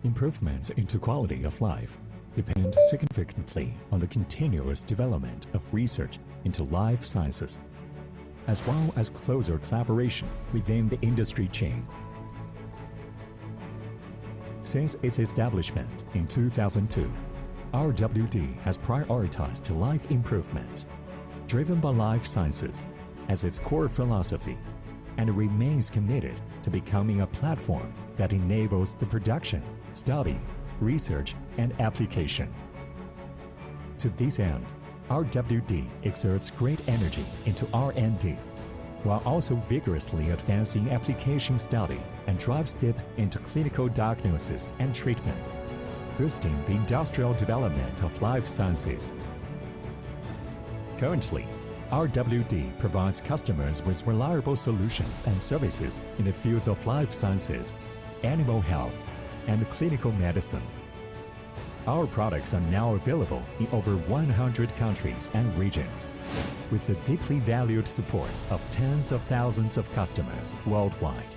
Improvements into quality of life depend significantly on the continuous development of research into life sciences, as well as closer collaboration within the industry chain. Since its establishment in 2002, RWD has prioritized life improvements, driven by life sciences as its core philosophy, and remains committed to becoming a platform that enables the production, study, research, and application. To this end, RWD exerts great energy into R&D, while also vigorously advancing application study and drives deep into clinical diagnosis and treatment, boosting the industrial development of life sciences. Currently, RWD provides customers with reliable solutions and services in the fields of life sciences, animal health, and clinical medicine. Our products are now available in over 100 countries and regions, with the deeply valued support of tens of thousands of customers worldwide.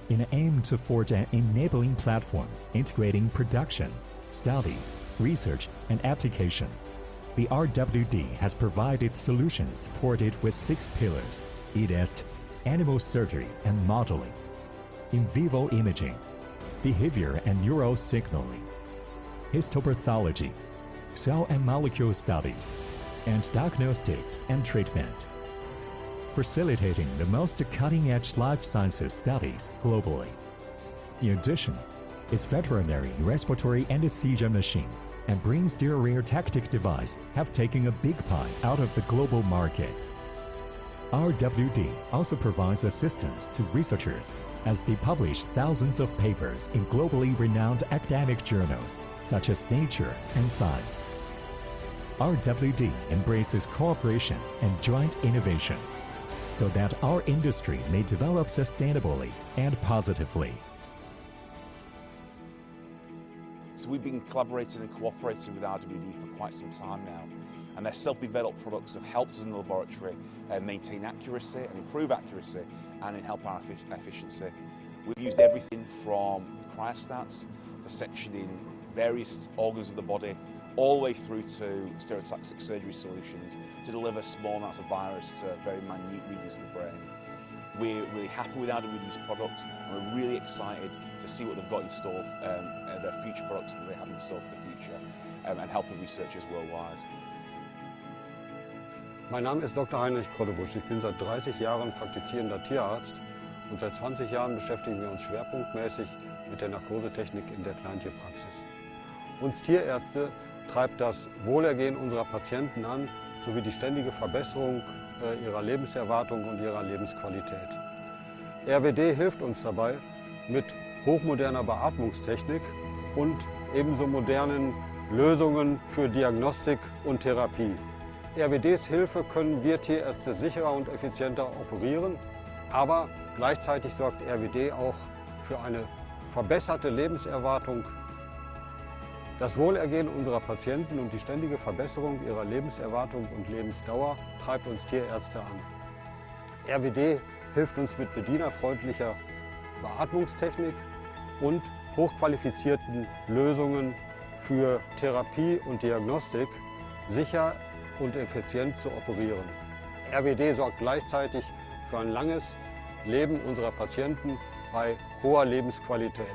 In an aim to forge an enabling platform integrating production, study, research, and application, the RWD has provided solutions supported with 6 pillars, i.e., animal surgery and modeling, in vivo imaging, behavior and neural signaling, histopathology, cell and molecule study, and diagnostics and treatment, facilitating the most cutting-edge life sciences studies globally. In addition, its veterinary respiratory anesthesia machine and brain stereotactic device have taken a big pie out of the global market. RWD also provides assistance to researchers as they publish thousands of papers in globally renowned academic journals such as Nature and Science. RWD embraces cooperation and joint innovation so that our industry may develop sustainably and positively. So we've been collaborating and cooperating with RWD for quite some time now, and their self-developed products have helped us in the laboratory maintain accuracy and improve accuracy and help our efficiency. We've used everything from cryostats for sectioning various organs of the body, all the way through to stereotactic surgery solutions to deliver small amounts of virus to very minute regions of the brain. We're really happy with RWD's products, and we're really excited to see what they've got in store, their future products that they have in store for the future, and helping researchers worldwide. Mein Name ist Dr. Heinrich Krottebusch. Ich bin seit 30 Jahren praktizierender Tierarzt und seit 20 Jahren beschäftigen wir uns schwerpunktmäßig mit der Narkosetechnik in der Kleintierpraxis. Uns Tierärzte treibt das Wohlergehen unserer Patienten an, sowie die ständige Verbesserung ihrer Lebenserwartung und ihrer Lebensqualität. RWD hilft uns dabei mit hochmoderner Beatmungstechnik und ebenso modernen Lösungen für Diagnostik und Therapie. RWDs Hilfe können wir Tierärzte sicherer und effizienter operieren, aber gleichzeitig sorgt RWD auch für eine verbesserte Lebenserwartung. Das Wohlergehen unserer Patienten und die ständige Verbesserung ihrer Lebenserwartung und Lebensdauer treibt uns Tierärzte an. RWD hilft uns mit bedienerfreundlicher Beatmungstechnik und hochqualifizierten Lösungen für Therapie und Diagnostik sicher und effizient zu operieren. RWD sorgt gleichzeitig für ein langes Leben unserer Patienten bei hoher Lebensqualität.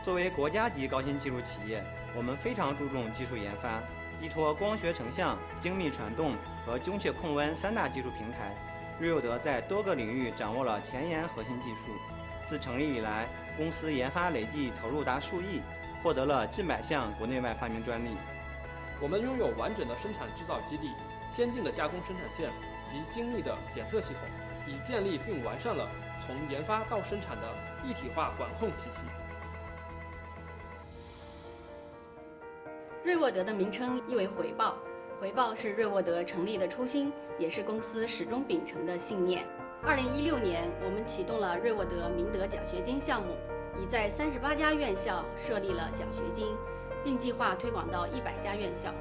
作为国家级高新技术企业，我们非常注重技术研发，依托光学成像、精密传动和精确控温3大技术平台，瑞佑德在多个领域掌握了前沿核心技术。自成立以来，公司研发累计投入达数亿，获得了近百项国内外发明专利。我们拥有完整的生产制造基地、先进的加工生产线及精密的检测系统，已建立并完善了从研发到生产的一体化管控体系。瑞沃德的名称意为回报，回报是瑞沃德成立的初心，也是公司始终秉承的信念。2016年，我们启动了瑞沃德明德奖学金项目，已在38家院校设立了奖学金，并计划推广到100家院校。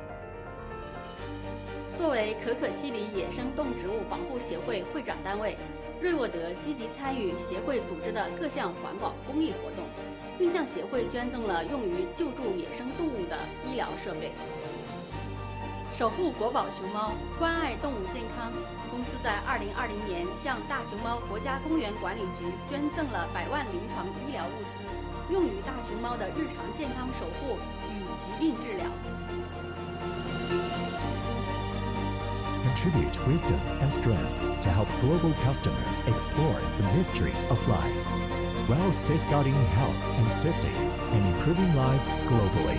作为可可西里野生动植物保护协会会长单位，瑞沃德积极参与协会组织的各项环保公益活动，并向协会捐赠了用于救助野生动物的医疗设备。守护国宝熊猫，关爱动物健康。公司在2020年向大熊猫国家公园管理局捐赠了100万临床医疗物资，用于大熊猫的日常健康守护与疾病治疗。Contribute wisdom and strength to help global customers explore the mysteries of life, while safeguarding health and safety and improving lives globally.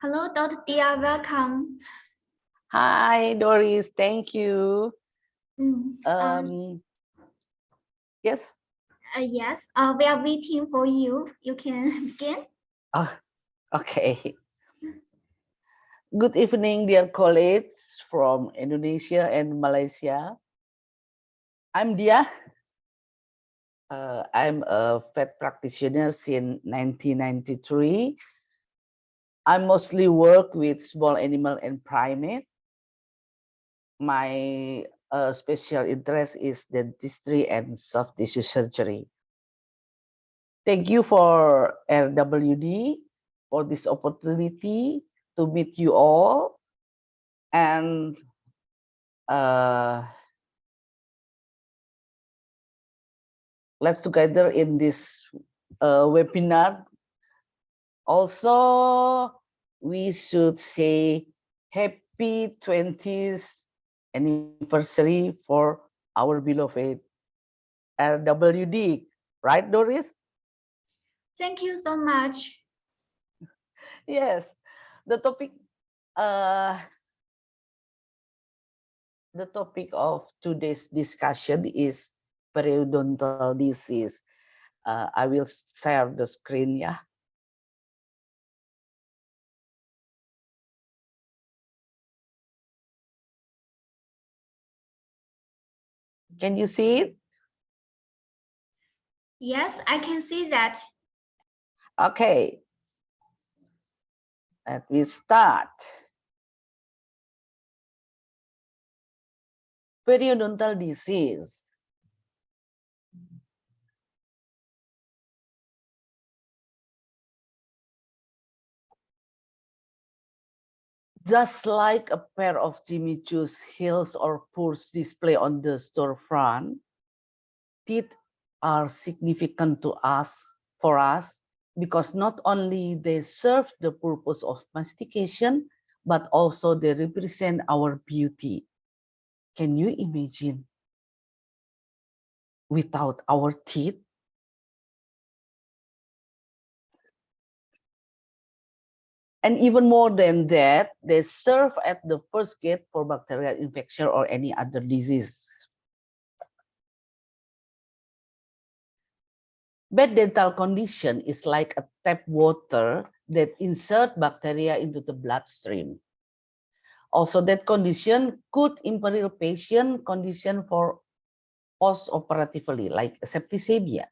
Hello, Dr. Dia. Welcome. Hi, Doris. Thank you. Mm, Yes. yes. We are waiting for you. You can begin. Oh, okay. Good evening, dear colleagues from Indonesia and Malaysia. I'm Dia. I'm a vet practitioner since 1993. I mostly work with small animal and primate. My special interest is dentistry and soft tissue surgery. Thank you for RWD for this opportunity to meet you all, and let's together in this webinar. Also, we should say happy 20th anniversary for our beloved RWD, right, Doris? Thank you so much. Yes, the topic of today's discussion is periodontal disease. I will share the screen, yeah. Can you see it? Yes, I can see that. Okay. Let me start. Periodontal disease. Just like a pair of Jimmy Choo's heels or purse display on the storefront, teeth are significant to us, for us, because not only they serve the purpose of mastication, but also they represent our beauty. Can you imagine without our teeth? And even more than that, they serve at the first gate for bacterial infection or any other disease. Bad dental condition is like a tap water that insert bacteria into the bloodstream. Also, that condition could imperil patient condition for post-operatively, like septicemia.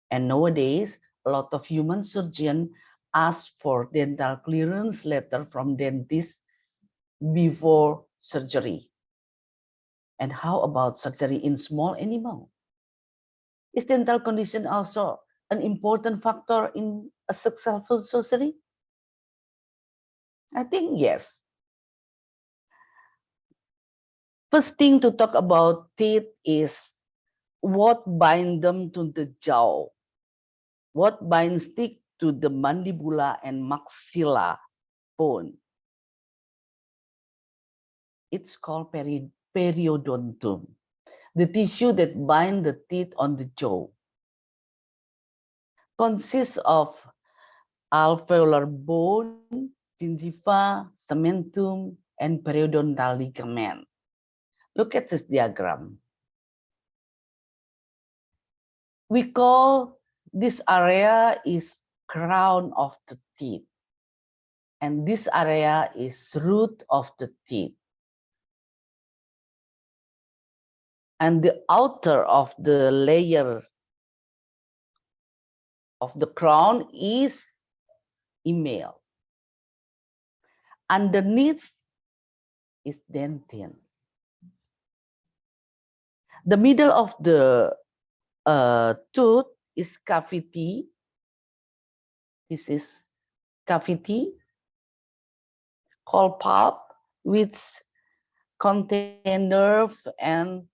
And nowadays, a lot of human surgeons ask for dental clearance letter from dentists before surgery. And how about surgery in small animal? Is dental condition also an important factor in a successful surgery? I think yes. First thing to talk about teeth is what binds them to the jaw, what binds teeth to the mandibula and maxilla bone. It's called periodontum, the tissue that binds the teeth on the jaw. Consists of alveolar bone, gingiva, cementum, and periodontal ligament. Look at this diagram. We call this area is crown of the teeth, and this area is root of the teeth. And the outer of the layer of the crown is email. Underneath is dentin. The middle of the tooth is cavity. This is cavity called pulp, which contain nerve and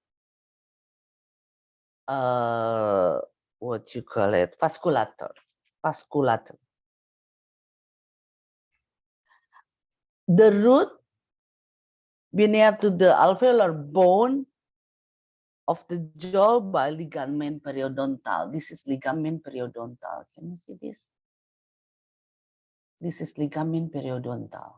what you call it, vasculature. The root beneath to the alveolar bone of the jaw by ligament periodontal. This is ligament periodontal. Can you see this? This is ligament periodontal.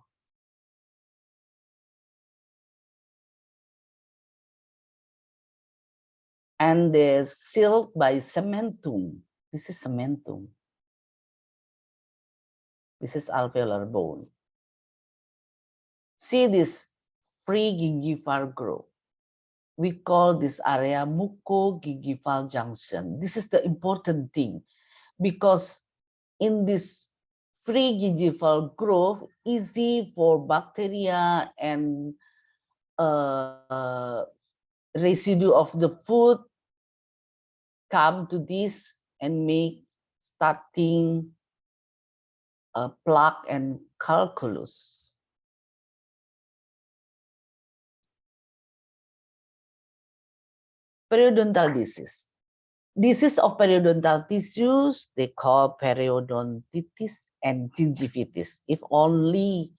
And they're sealed by cementum. This is cementum. This is alveolar bone. See this pre-gingival growth. We call this area mucogingival junction. This is the important thing because in this pre-gingival growth, easy for bacteria and residue of the food come to this and make starting plaque and calculus. Periodontal disease. Disease of periodontal tissues, they call periodontitis and gingivitis. If only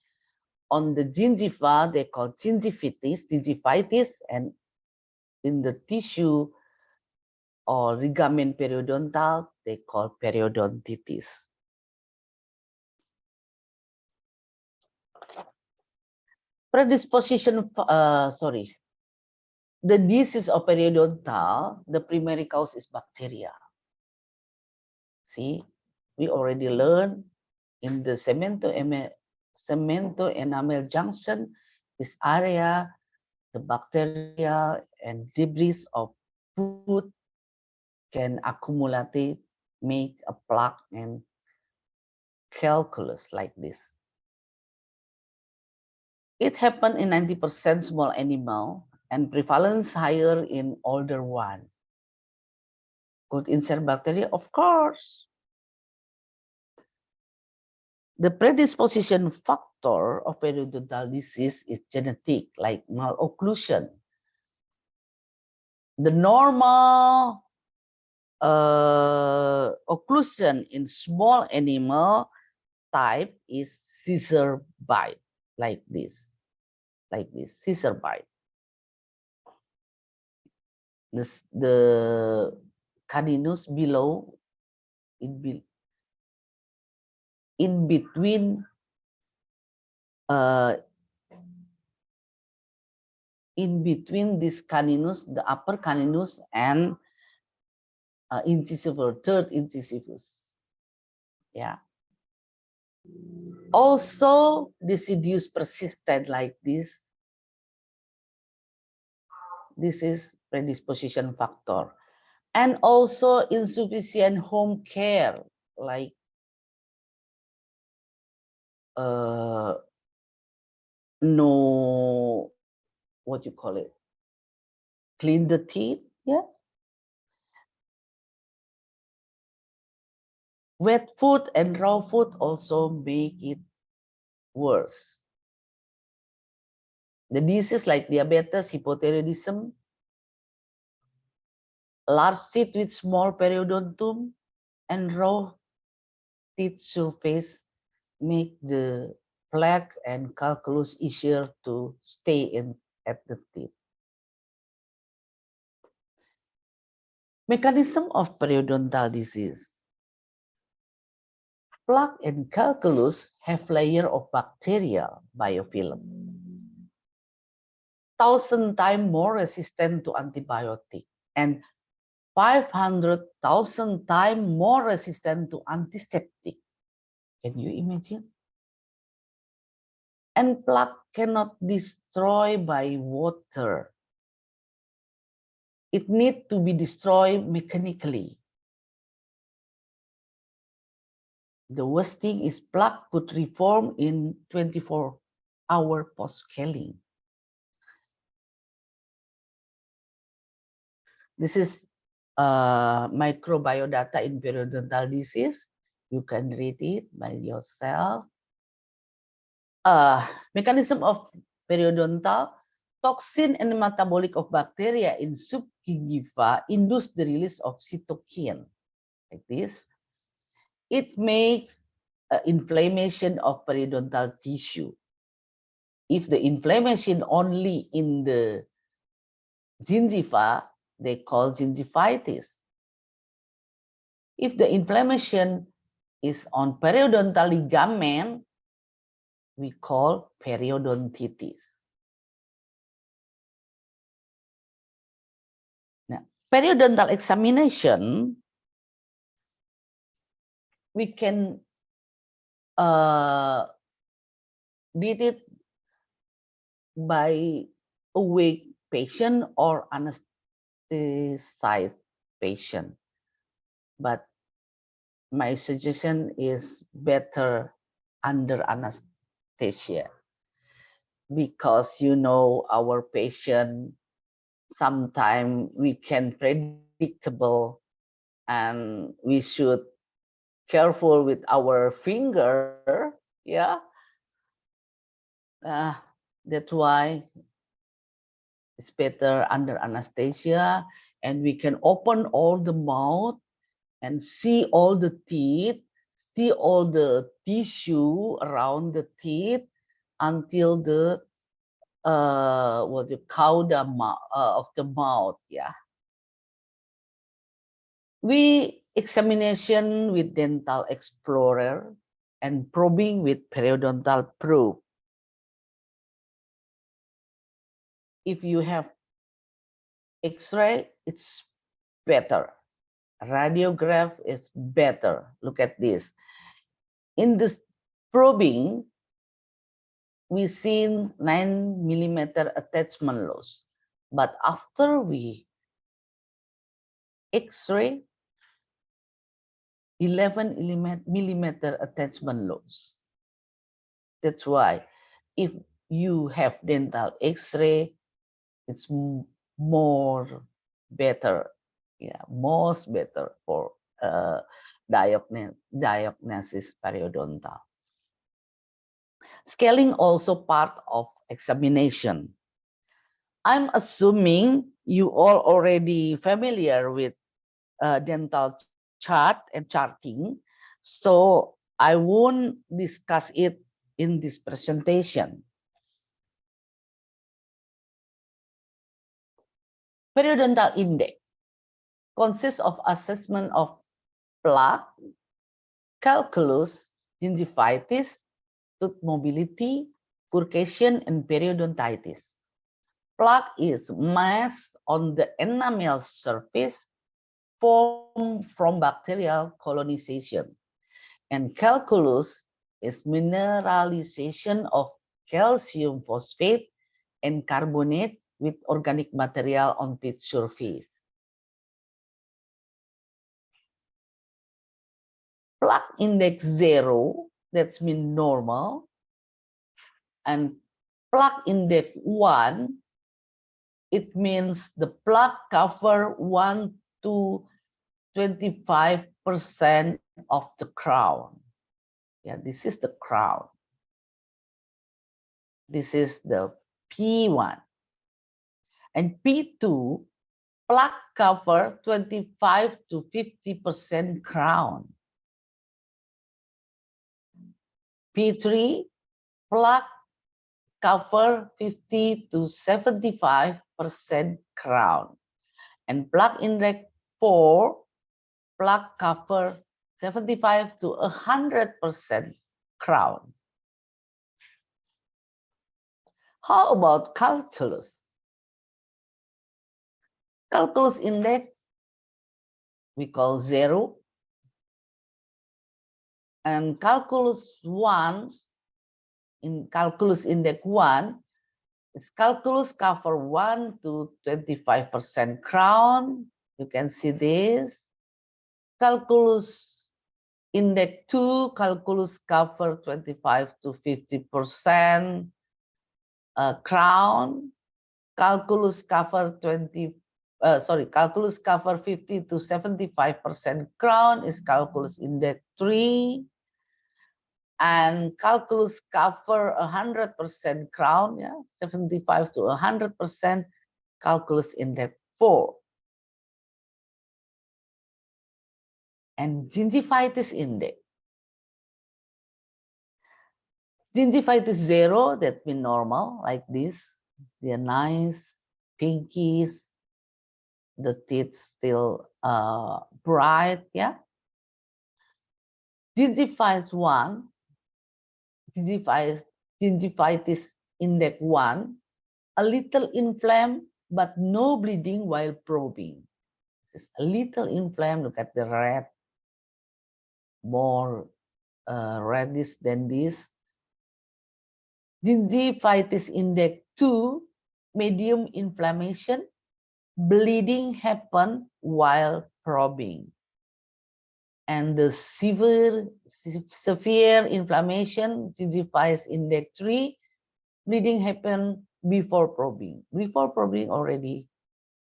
on the gingiva, they call gingivitis, and in the tissue or ligament periodontal, they call periodontitis. Predisposition, the disease of periodontal, the primary cause is bacteria. See, we already learned in the cemento enamel junction, this area, the bacteria and debris of food can accumulate, make a plaque and calculus like this. It happened in 90% small animal and prevalence higher in older one. Could insert bacteria? Of course. The predisposition factor of periodontal disease is genetic, like malocclusion. The normal occlusion in small animal type is scissor bite, like this, scissor bite. The caninus below, in between this caninus, the upper caninus and incisivus, third incisivus. Yeah. Also, deciduous persistent like this. This is predisposition factor. And also insufficient home care, like no, what you call it? Clean the teeth, yeah. Wet food and raw food also make it worse. The disease like diabetes, hypothyroidism, large teeth with small periodontum, and raw teeth surface make the plaque and calculus easier to stay in at the teeth. Mechanism of periodontal disease. Plaque and calculus have layer of bacterial biofilm, 1,000 times more resistant to antibiotic and 500,000 times more resistant to antiseptic. Can you imagine? And plaque cannot destroy by water. It needs to be destroyed mechanically. The worst thing is plaque could reform in 24 hours post-scaling. This is microbiodata in periodontal disease. You can read it by yourself. Mechanism of periodontal, toxin and metabolic of bacteria in subgingiva induce the release of cytokine, like this. It makes inflammation of periodontal tissue. If the inflammation only in the gingiva, they call gingivitis. If the inflammation is on periodontal ligament, we call periodontitis. Now, periodontal examination, we can did it by awake patient or anesthetized patient. But my suggestion is better under anesthesia, because our patient sometimes we can predictable, and we should careful with our finger. Yeah, that's why it's better under anesthesia, and we can open all the mouth and see all the teeth, see all the tissue around the teeth until the what you cauda of the mouth. Yeah, we examination with dental explorer and probing with periodontal probe. If you have X-ray, it's better. Radiograph is better. Look at this. In this probing, we seen 9mm attachment loss, but after we X-ray, 11mm attachment loss. That's why if you have dental X-ray, it's more better, yeah, most better for diagnosis periodontal. Scaling also part of examination. I'm assuming you all already familiar with dental chart and charting, so I won't discuss it in this presentation. Periodontal index consists of assessment of plaque, calculus, gingivitis, tooth mobility, furcation, and periodontitis. Plaque is mass on the enamel surface formed from bacterial colonization, and calculus is mineralization of calcium phosphate and carbonate with organic material on teeth surface. Plaque index 0, that's mean normal, and plaque index 1, it means the plaque cover 1 to 25% of the crown. Yeah, this is the crown. This is the P1. And P2, plaque cover 25 to 50% crown. P3, plaque cover 50 to 75% crown. And plaque index 4, plaque cover 75 to 100% crown. How about calculus? Calculus index, we call 0. And calculus 1, in calculus index 1, is calculus cover 1 to 25% crown. You can see this. Calculus index 2, calculus cover 25 to 50% crown. Calculus cover calculus cover 50 to 75% crown is calculus index 3. And calculus cover 100% crown, yeah, 75 to 100% calculus index 4. And gingivitis index. Gingivitis 0, that means normal, like this. They're nice, pinkies, the teeth still bright, yeah. Gingivitis 1, gingivitis index 1, a little inflamed but no bleeding while probing. It's a little inflamed, look at the red, more reddish than this. Gingivitis index 2, medium inflammation, bleeding happen while probing. And the severe inflammation, gingivitis index 3, bleeding happen before probing. Before probing already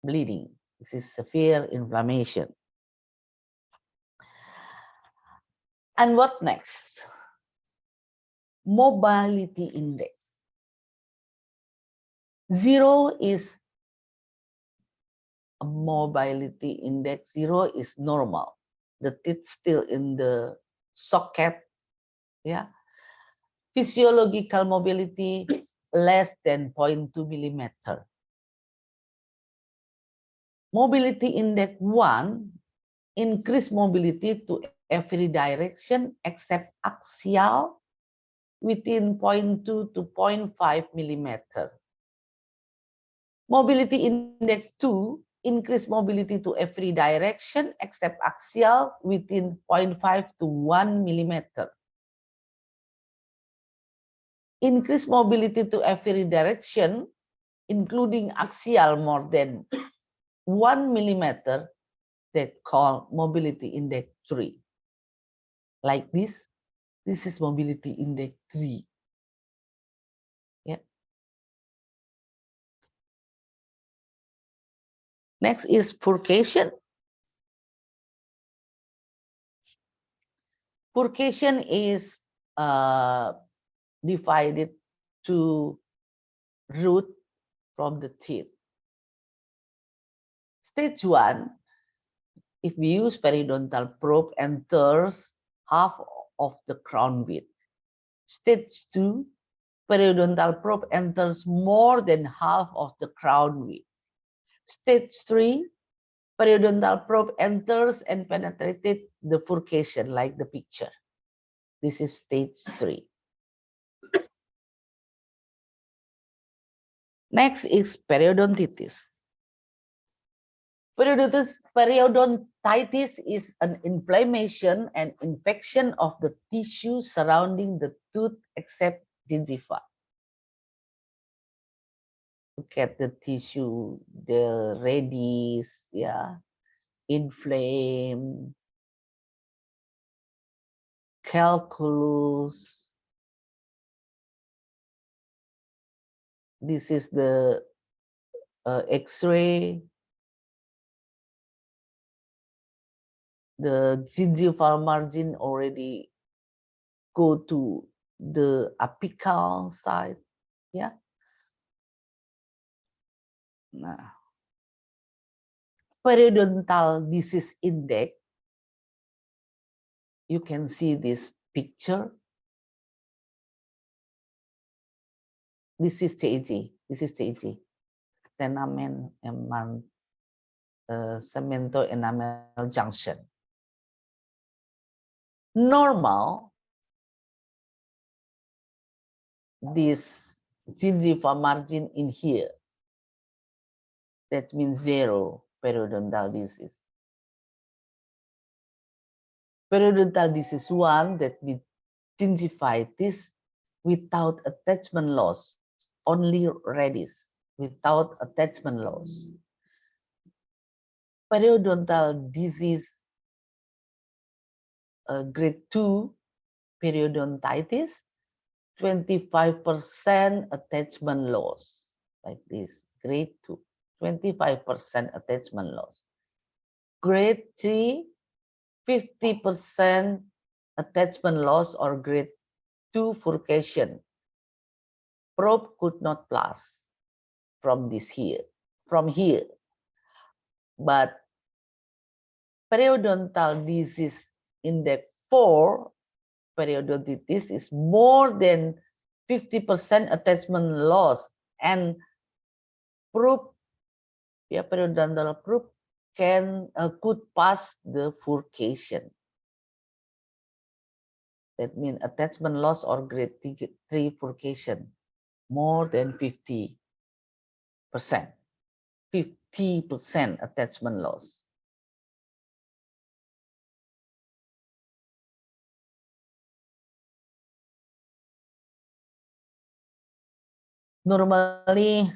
bleeding. This is severe inflammation. And what next? Mobility index. 0 is a mobility index. 0 is normal. The teeth still in the socket. Yeah. Physiological mobility less than 0.2 millimeter. Mobility index 1, increase mobility to every direction except axial within 0.2 to 0.5 millimeter. Mobility index 2, increase mobility to every direction except axial within 0.5 to 1 millimeter. Increase mobility to every direction, including axial more than 1 millimeter, that called mobility index 3. Like this is mobility index 3. Yeah. Next is furcation. Furcation is divided to root from the teeth. Stage 1, if we use periodontal probe, enters half of the crown width. Stage 2, periodontal probe enters more than half of the crown width. Stage 3, periodontal probe enters and penetrated the furcation like the picture. This is stage 3. Next is periodontitis. Periodontitis is an inflammation and infection of the tissue surrounding the tooth except gingiva. Look at the tissue, the reddish, yeah, inflamed, calculus. This is the X-ray. The gingival margin already go to the apical side. Yeah. Nah. Periodontal disease index. You can see this picture. This is TEG. This is TEG. Tenamen eman cemento enamel junction. Normal, this gingiva margin in here. That means 0 periodontal disease. Periodontal disease 1, that means gingivitis without attachment loss, only reddish without attachment loss. Periodontal disease grade 2 periodontitis, 25% attachment loss, like this, grade 2, 25% attachment loss. Grade 3, 50% attachment loss or grade 2 furcation. Probe could not pass from here. But periodontal disease index 4, periodontitis, is more than 50% attachment loss, and probe, yeah, periodontal probe could pass the furcation. That means attachment loss or grade 3 furcation, more than 50%. 50% attachment loss. Normally,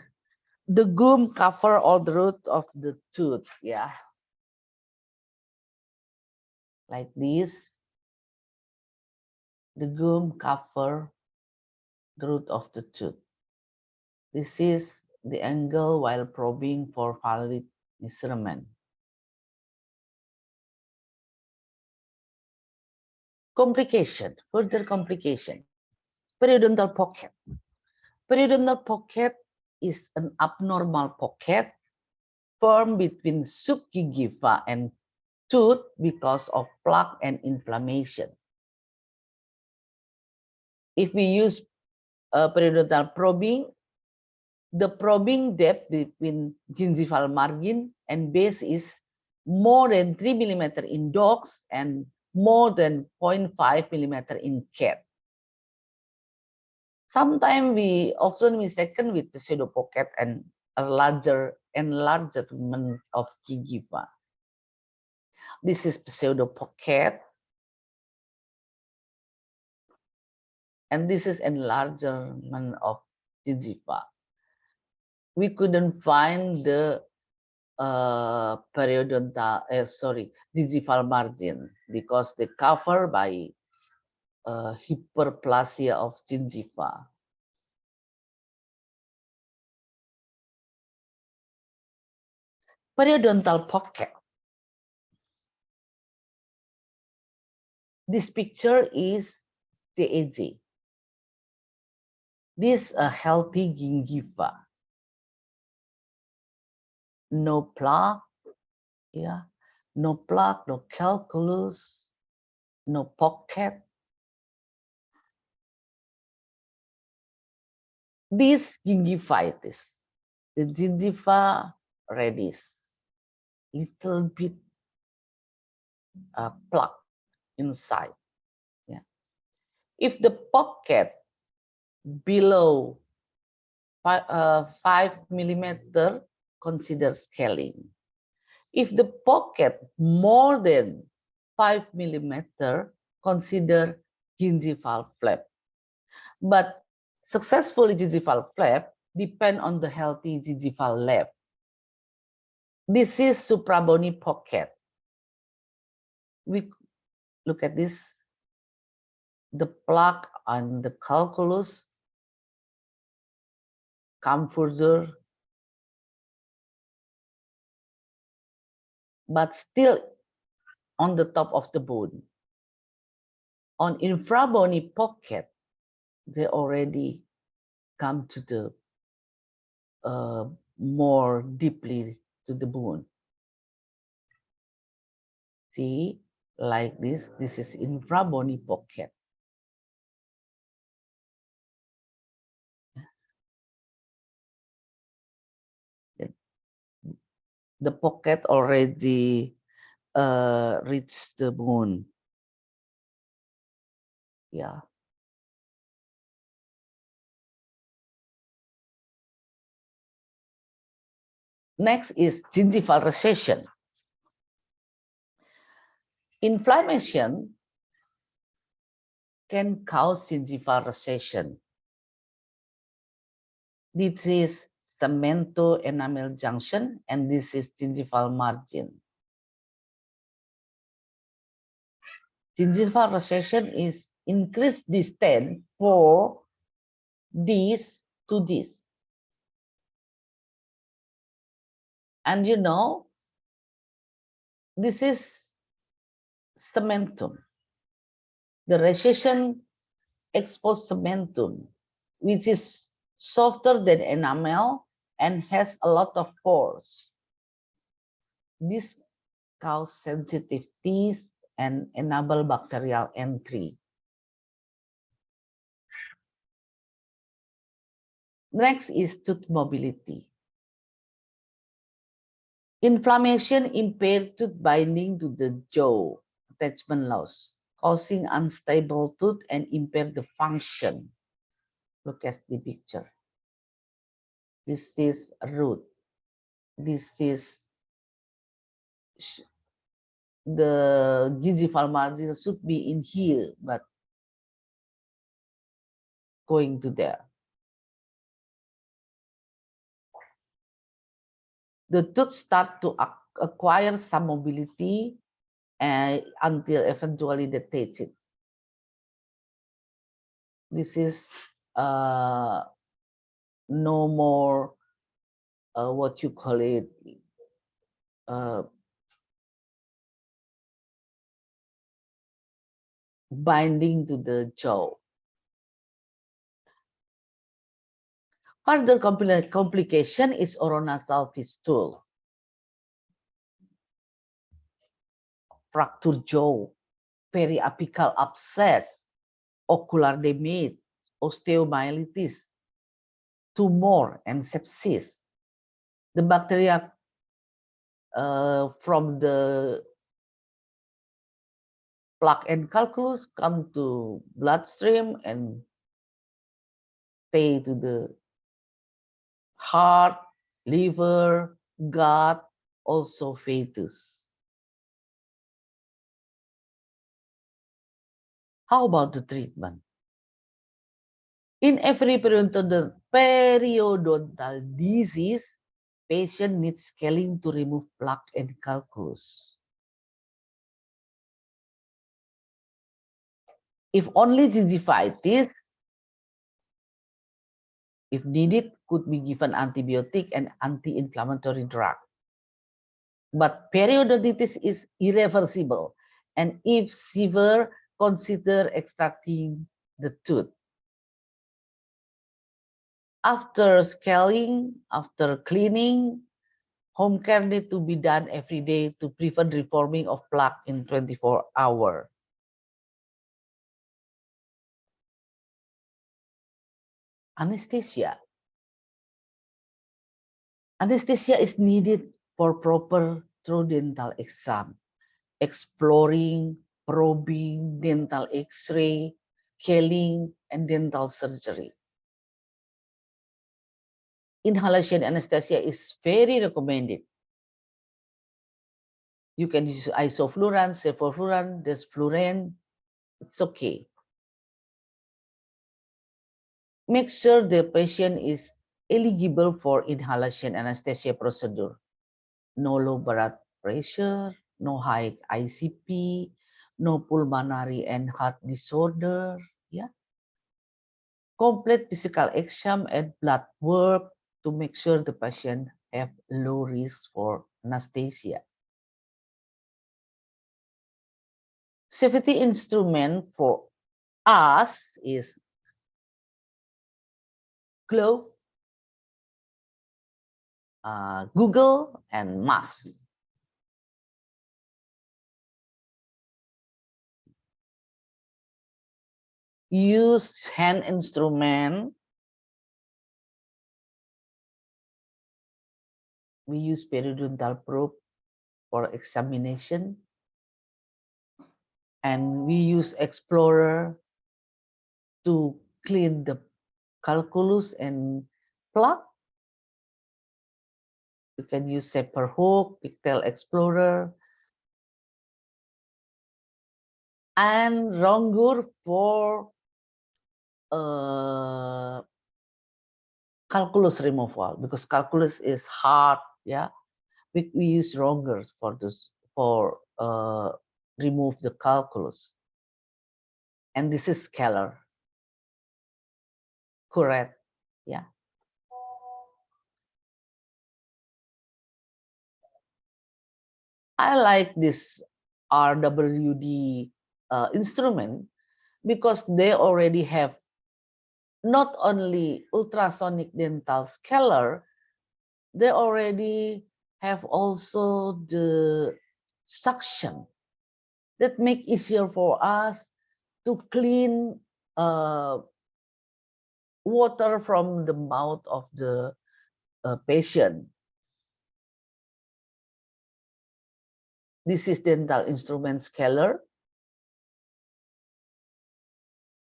the gum cover all the root of the tooth, yeah. Like this. The gum cover the root of the tooth. This is the angle while probing for valid measurement. Complication, further complication. Periodontal pocket. Periodontal pocket is an abnormal pocket formed between subgingiva and tooth because of plaque and inflammation. If we use periodontal probing, the probing depth between gingival margin and base is more than 3 millimeter in dogs and more than 0.5 millimeter in cat. Sometimes we often mistaken with pseudo pocket and a larger enlargement of gingiva. This is pseudo pocket, and this is enlargement of gingiva. We couldn't find the gingival margin because they cover by hyperplasia of gingiva. Periodontal pocket. This picture is DAG. This a healthy gingiva. No plaque, yeah, no plaque, no calculus, no pocket. This gingivitis, the gingiva reddish, little bit plaque inside. Yeah. If the pocket below 5 millimeter, consider scaling. If the pocket more than 5 millimeter, consider gingival flap. But successful gingival flap depend on the healthy gingival lab. This is suprabony pocket. We look at this. The plaque and the calculus come further, but still on the top of the bone. On infrabony pocket, they already come to the more deeply to the bone. See, like this. This is infrabony pocket. The pocket already reached the bone. Yeah. Next is gingival recession. Inflammation can cause gingival recession. This is cemento enamel junction, and this is gingival margin. Gingival recession is increased distance for this to this. And you know, this is cementum. The recession exposed cementum, which is softer than enamel and has a lot of pores. This causes sensitive teeth and enable bacterial entry. Next is tooth mobility. Inflammation impaired tooth binding to the jaw, attachment loss, causing unstable tooth and impair the function. Look at the picture. This is root. This is the gingival margin should be in here, but going to there. The tooth start to acquire some mobility until eventually detach it. This is no more what you call it binding to the jaw. Further complication is oronasal fistula, fracture jaw, periapical abscess, ocular damage, osteomyelitis, tumor, and sepsis. The bacteria from the plaque and calculus come to bloodstream and stay to the heart, liver, gut, also fetus. How about the treatment? In every periodontal disease, patient needs scaling to remove plaque and calculus. If only gingivitis, if needed, could be given antibiotic and anti-inflammatory drug. But periodontitis is irreversible, and if severe, consider extracting the tooth. After scaling, after cleaning, home care need to be done every day to prevent reforming of plaque in 24 hours. Anesthesia. Anesthesia is needed for proper true dental exam, exploring, probing, dental x-ray, scaling, and dental surgery. Inhalation anesthesia is very recommended. You can use isoflurane, sevoflurane, desflurane. It's okay. Make sure the patient is eligible for inhalation anesthesia procedure. No low blood pressure, no high ICP, no pulmonary and heart disorder. Yeah. Complete physical exam and blood work to make sure the patient have low risk for anesthesia. Safety instrument for us is glove, Google, and mask. Use hand instrument. We use periodontal probe for examination. And we use explorer to clean the calculus and plaque. You can use Sapper hook, pigtail explorer, and Rongur for calculus removal, because calculus is hard. Yeah, we use Rongur for this remove the calculus. And this is scalar. Correct. Yeah. I like this RWD instrument because they already have not only ultrasonic dental scalar, they already have also the suction that make easier for us to clean water from the mouth of the patient. This is dental instrument scalar.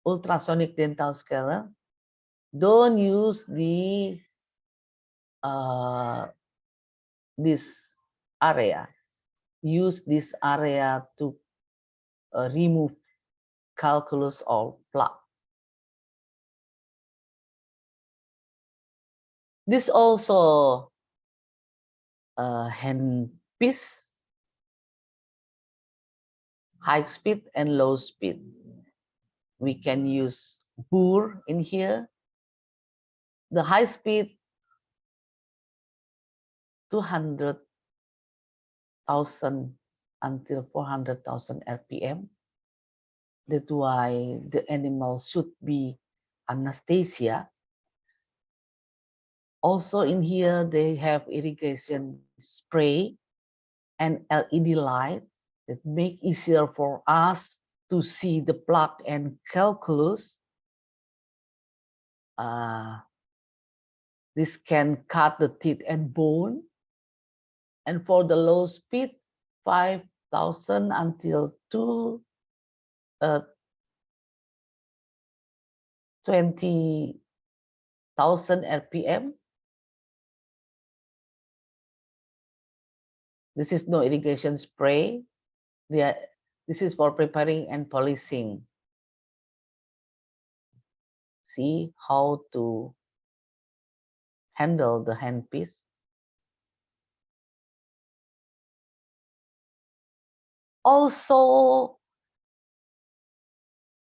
ultrasonic dental scanner, don't use this area. Use this area to remove calculus or plaque. This also a hand piece, high speed and low speed. We can use burr in here. The high speed 200,000 until 400,000 RPM. That's why the animal should be anesthesia. Also in here, they have irrigation spray and LED light that make easier for us to see the plaque and calculus. This can cut the teeth and bone. And for the low speed, 5,000 until 20,000 RPM. This is no irrigation spray. This is for preparing and polishing. See how to handle the handpiece. Also,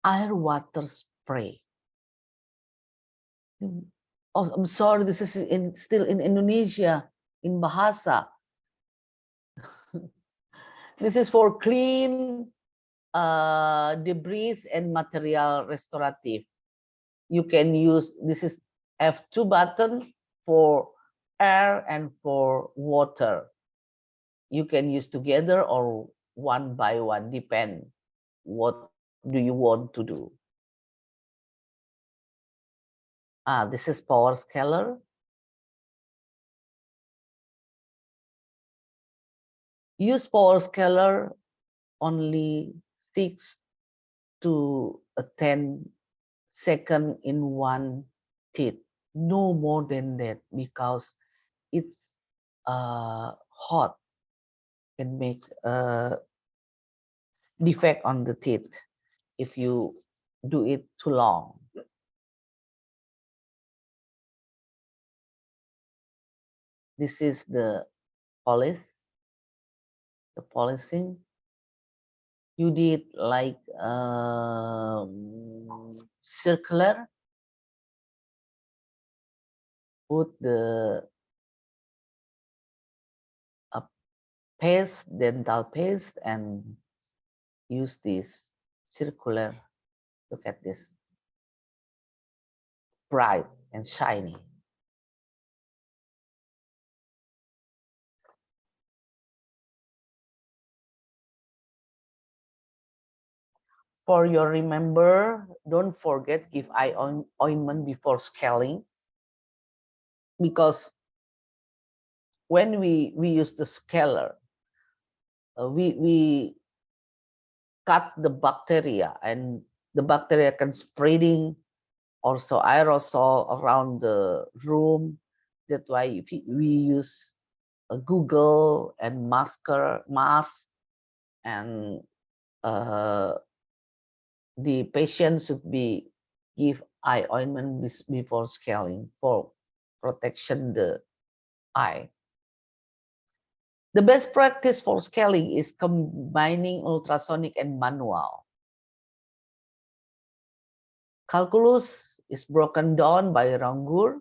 air water spray. Oh, I'm sorry, this is still in Indonesia, in Bahasa. This is for clean debris and material restorative. You can use, this is F2 button for air and for water. You can use together or one by one, depend what do you want to do. This is power scaler. Use power scaler only 6 to 10 seconds in one teeth, no more than that, because it's hot, can make a defect on the teeth if you do it too long. This is the polish, the polishing. You did like circular, put the paste, dental paste, and use this circular. Look at this, bright and shiny. For your remember, don't forget give eye ointment before scaling, because when we use the scaler, we cut the bacteria, and the bacteria can spreading also aerosol around the room. That's why we use a Google and mask, and the patient should be give eye ointment before scaling for protection the eye. The best practice for scaling is combining ultrasonic and manual. Calculus is broken down by Rangur.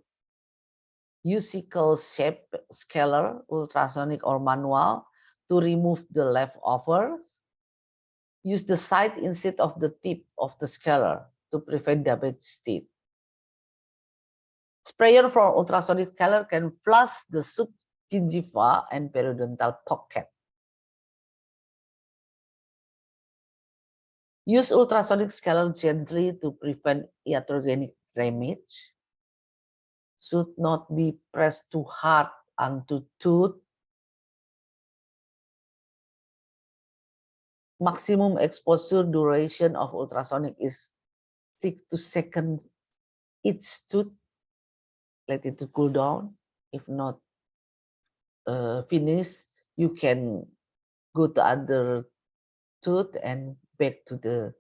Use sickle shape scaler, ultrasonic or manual, to remove the leftovers. Use the side instead of the tip of the scaler to prevent damaged teeth. Sprayer for ultrasonic scaler can flush the subgingiva and periodontal pocket. Use ultrasonic scaler gently to prevent iatrogenic damage. Should not be pressed too hard onto tooth. Maximum exposure duration of ultrasonic is 6 to 7 each tooth. Let it to cool down. If not finished, you can go to other tooth and back to the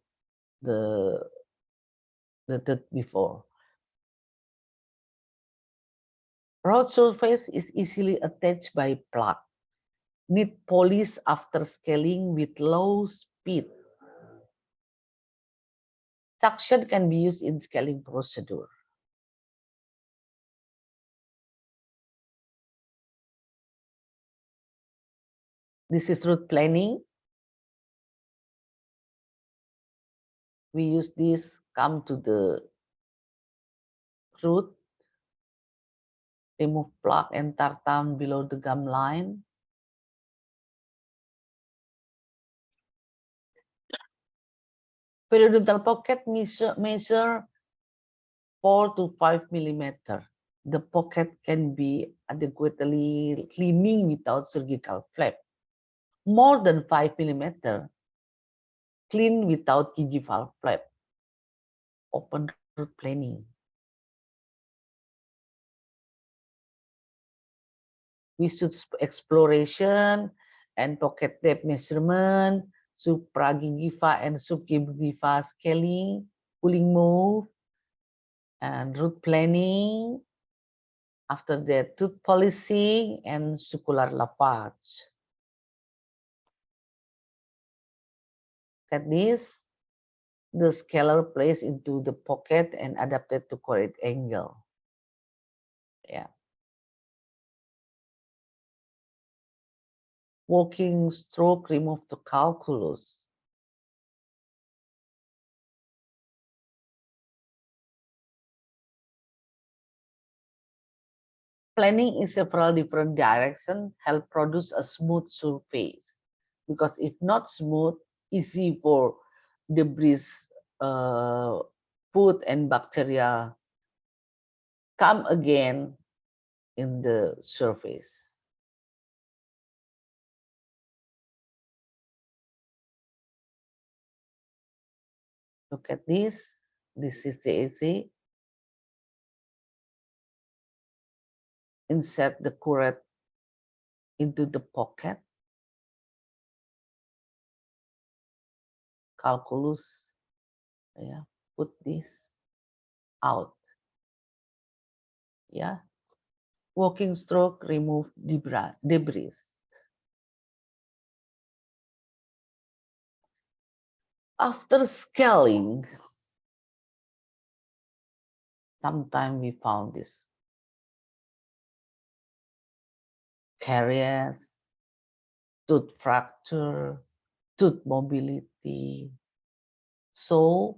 tooth before. Road surface is easily attached by plug. Need polish after scaling with low speed. Suction can be used in scaling procedure. This is root planning. We use this, come to the root, remove plug and tartan below the gum line. Periodontal pocket measure 4 to 5 millimeter. The pocket can be adequately cleaning without surgical flap. More than 5 millimeter, clean without gingival flap. Open root planning. We should exploration and pocket depth measurement, supragingiva and subgingiva scaling, pulling move, and root planning. After that, tooth polishing and succular lavage. At this, the scaler placed into the pocket and adapted to correct angle. Yeah. Walking stroke, remove the calculus. Planning in several different directions help produce a smooth surface. Because if not smooth, easy for debris, food and bacteria come again in the surface. Look at this. This is the AC. Insert the curette into the pocket. Calculus. Yeah, put this out. Yeah. Walking stroke, remove debris. After scaling, sometimes we found this caries, tooth fracture, tooth mobility. So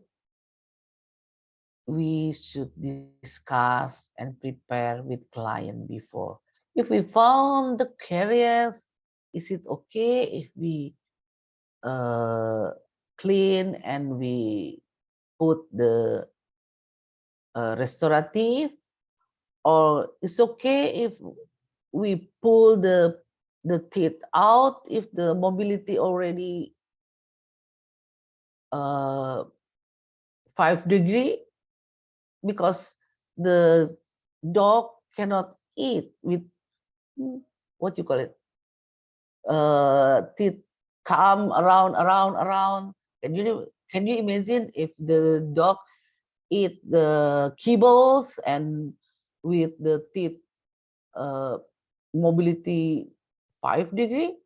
we should discuss and prepare with client before. If we found the caries, is it okay if we clean and we put the restorative, or it's okay if we pull the teeth out if the mobility already 5 degree, because the dog cannot eat with what you call it, teeth come around. Can you imagine if the dog eat the kibbles and with the teeth mobility 5 degree?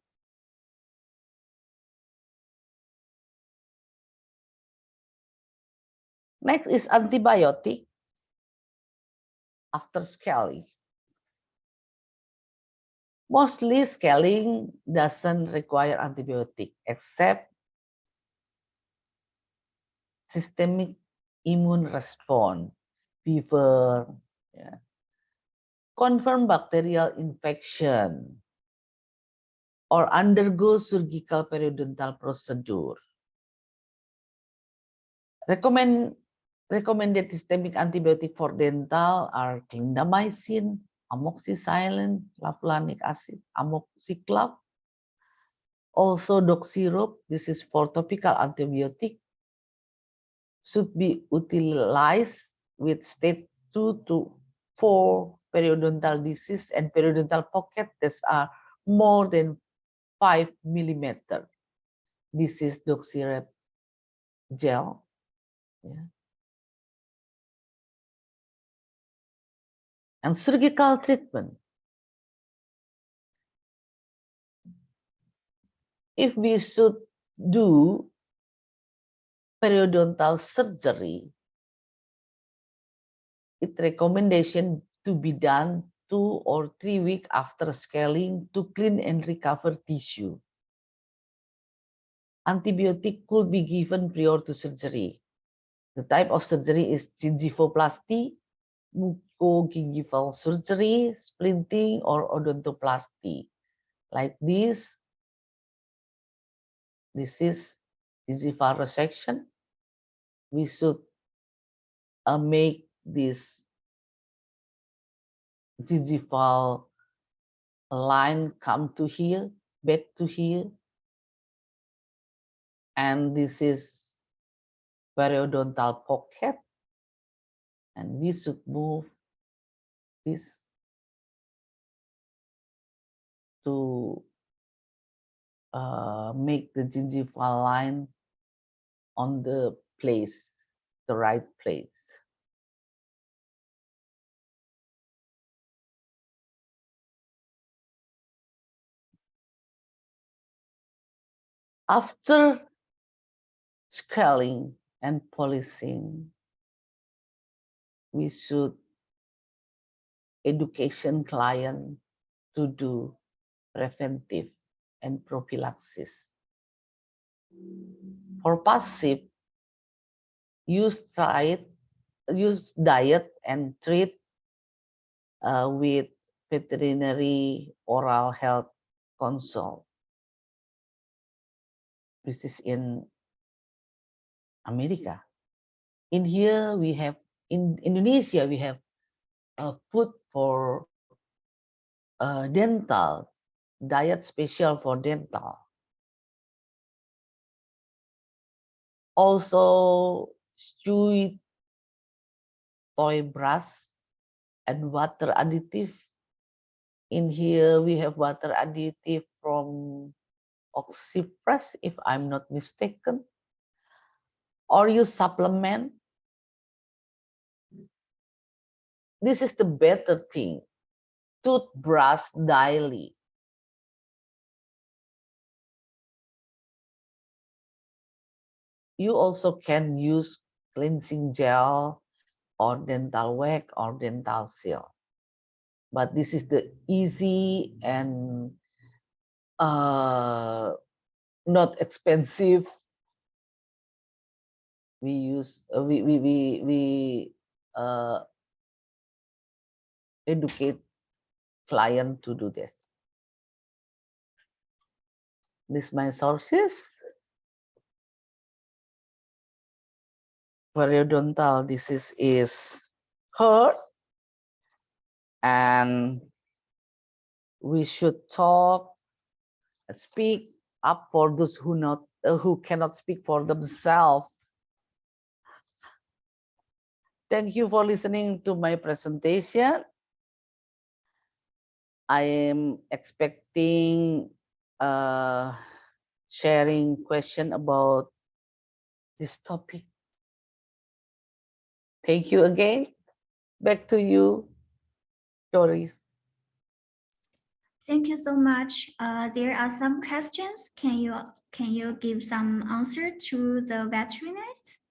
Next is antibiotic after scaling. Mostly scaling doesn't require antibiotic except systemic immune response, fever, yeah. Confirm bacterial infection, or undergo surgical periodontal procedure. Recommended systemic antibiotic for dental are clindamycin, amoxicillin, clavulanic acid, amoxiclav. Also doxyrup, this is for topical antibiotic. should be utilized with stage 2 to 4 periodontal disease and periodontal pocket that are more than 5 millimeter. This is doxyrep gel. Yeah. And surgical treatment. If we should do periodontal surgery, it recommendation to be done 2 or 3 weeks after scaling to clean and recover tissue. Antibiotic could be given prior to surgery. The type of surgery is gingivoplasty, mucogingival surgery, splinting, or odontoplasty. Like this is gingival resection. We should make this gingival line come to here, back to here. And this is periodontal pocket. And we should move this to make the gingival line on the place, the right place. After scaling and polishing, we should education client to do preventive and prophylaxis. For passive, use diet and treat with veterinary oral health consult. This is in America. In here, we have, in Indonesia, we have food for dental, diet special for dental. Also, chewy toy brush and water additive. In here, we have water additive from Oxypress, if I'm not mistaken. Or you supplement. This is the better thing. Toothbrush daily. You also can use cleansing gel or dental wax or dental seal. But this is the easy and not expensive. We use we educate client to do this. This my sources. Periodontal disease is hurt, and we should talk, speak up for those who cannot speak for themselves. Thank you for listening to my presentation. I am expecting sharing question about this topic. Thank you again. Back to you, Doris. Thank you so much. There are some questions. Can you give some answer to the veterinaries?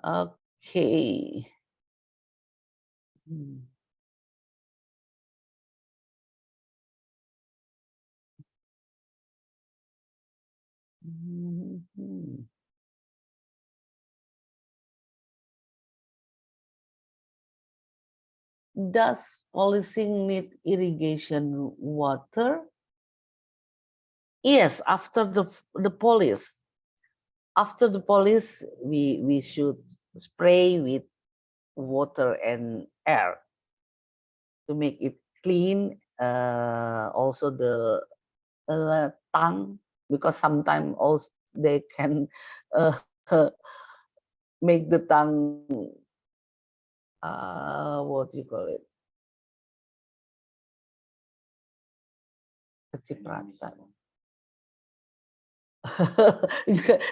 Okay. Does polishing need irrigation water? Yes, after the polish. After the polish, we should spray with water and air to make it clean. Also, the tongue, because sometimes also they can uh, make the tongue, what do you call it, kecipratan.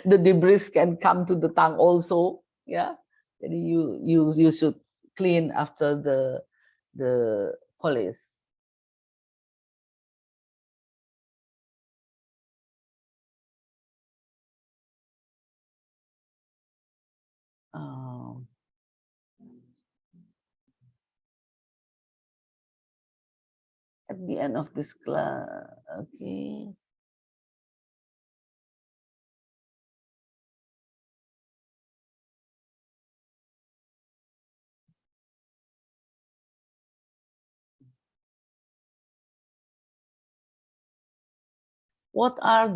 The debris can come to the tongue also. Yeah, jadi you should clean after the polish. Um, at the end of this class, okay. What are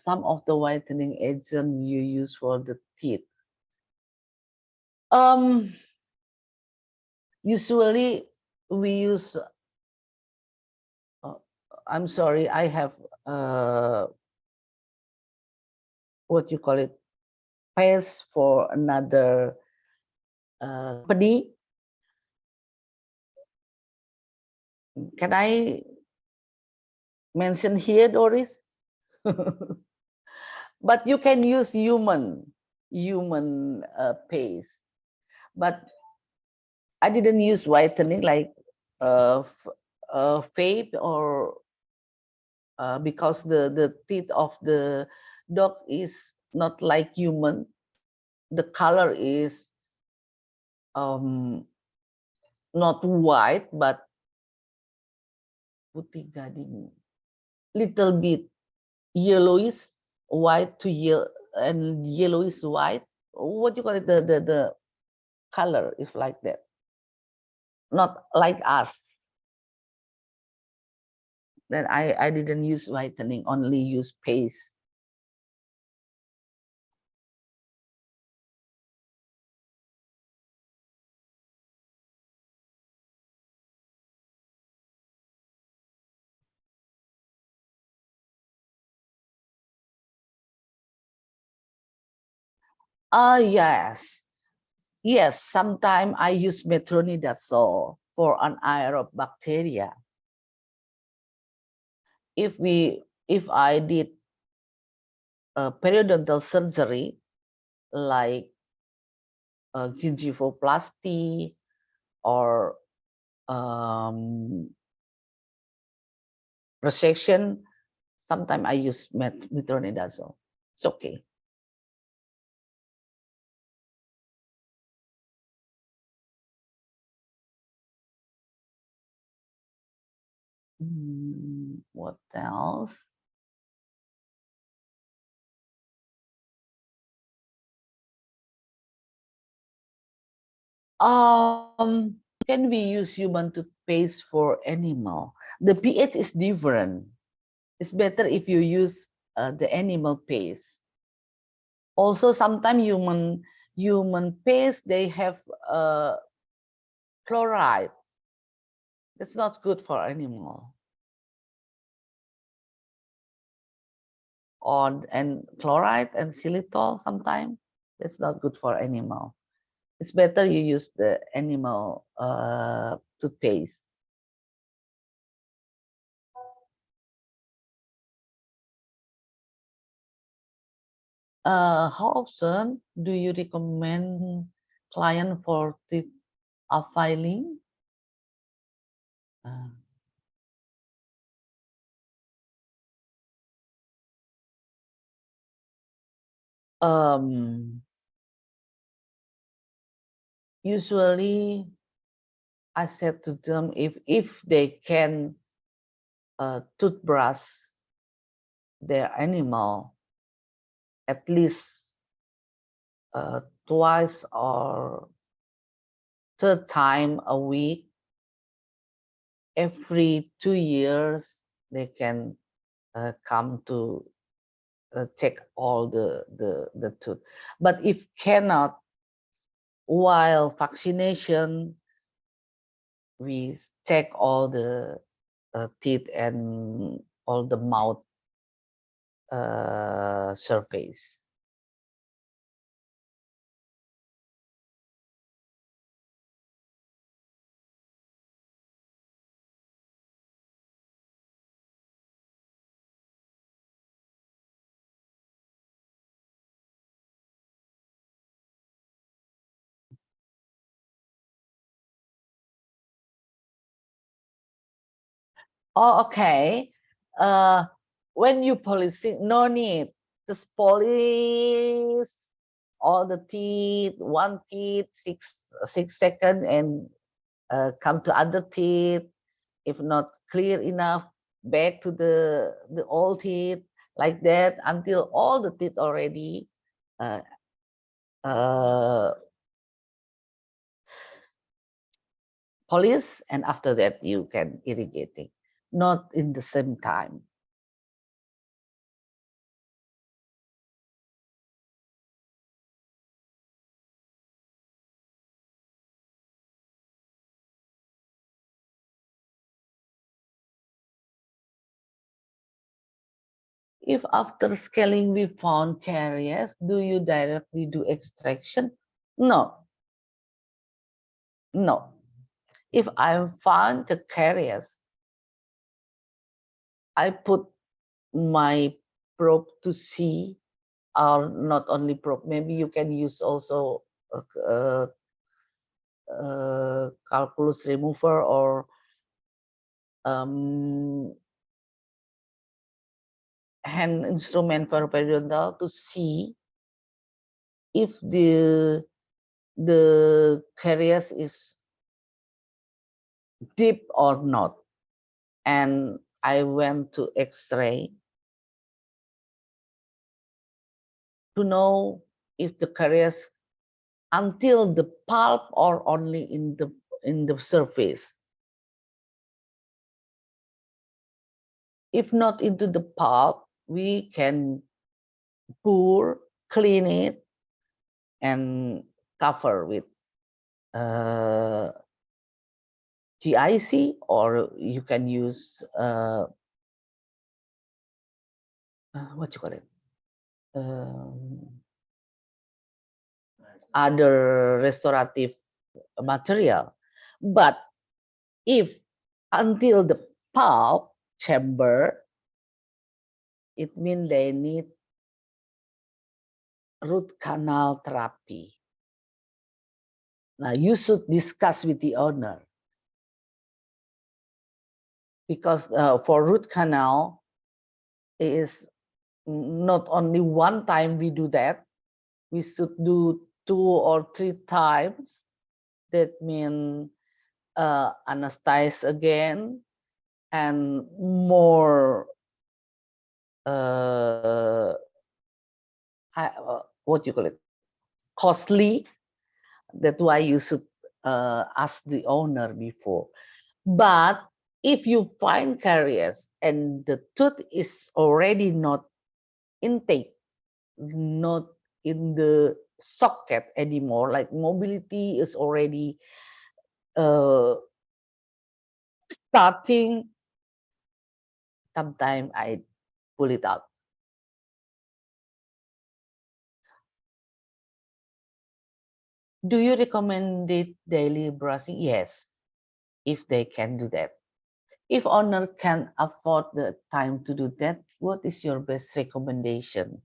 some of the whitening agent you use for the teeth? Usually we use, I'm sorry, I have what you call it, paste for another company. Can I mention here, Doris? But you can use human paste. But I didn't use whitening like vape or because the teeth of the dog is not like human. The color is not white but putih gading, little bit yellowish white to yellow and yellowish white. What do you call it? The color is like that. Not like us. Then I didn't use whitening, only use paste. Yes. Yes, sometimes I use metronidazole for anaerob bacteria. If I did a periodontal surgery like gingivoplasty or resection, sometimes I use metronidazole. It's okay. What else? Can we use human toothpaste for animal? The pH is different. It's better if you use the animal paste. Also, sometimes human paste, they have chloride. That's not good for animal. And chloride and xylitol sometimes, it's not good for animal. It's better you use the animal toothpaste. How often do you recommend client for teeth filing? Usually I said to them, if they can toothbrush their animal at least twice or third time a week, every 2 years they can come to check all the tooth. But if cannot, while vaccination, we check all the teeth and all the mouth surface. Oh, okay. When you polishing, no need. Just polish all the teeth, one teeth, 6 seconds, and come to other teeth. If not clear enough, back to the old teeth, like that until all the teeth already polish, and after that you can irrigating, not in the same time. If after scaling we found caries, do you directly do extraction? No. No. If I found the caries, I put my probe to see, or not only probe, maybe you can use also calculus remover or hand instrument for periodontal to see if the caries is deep or not. And I went to X-ray to know if the caries until the pulp or only in the surface. If not into the pulp, we can pour, clean it, and cover with GIC, or you can use what you call it, other restorative material. But if until the pulp chamber, it means they need root canal therapy. Now you should discuss with the owner, because for root canal is not only one time we do that, we should do 2 or 3 times. That means anesthetize again and more what you call it, costly. That's why you should ask the owner before. But if you find caries and the tooth is already not intake, not in the socket anymore, like mobility is already starting, sometimes I pull it out. Do you recommend it daily brushing? Yes, if they can do that. If owner can afford the time to do that, what is your best recommendation?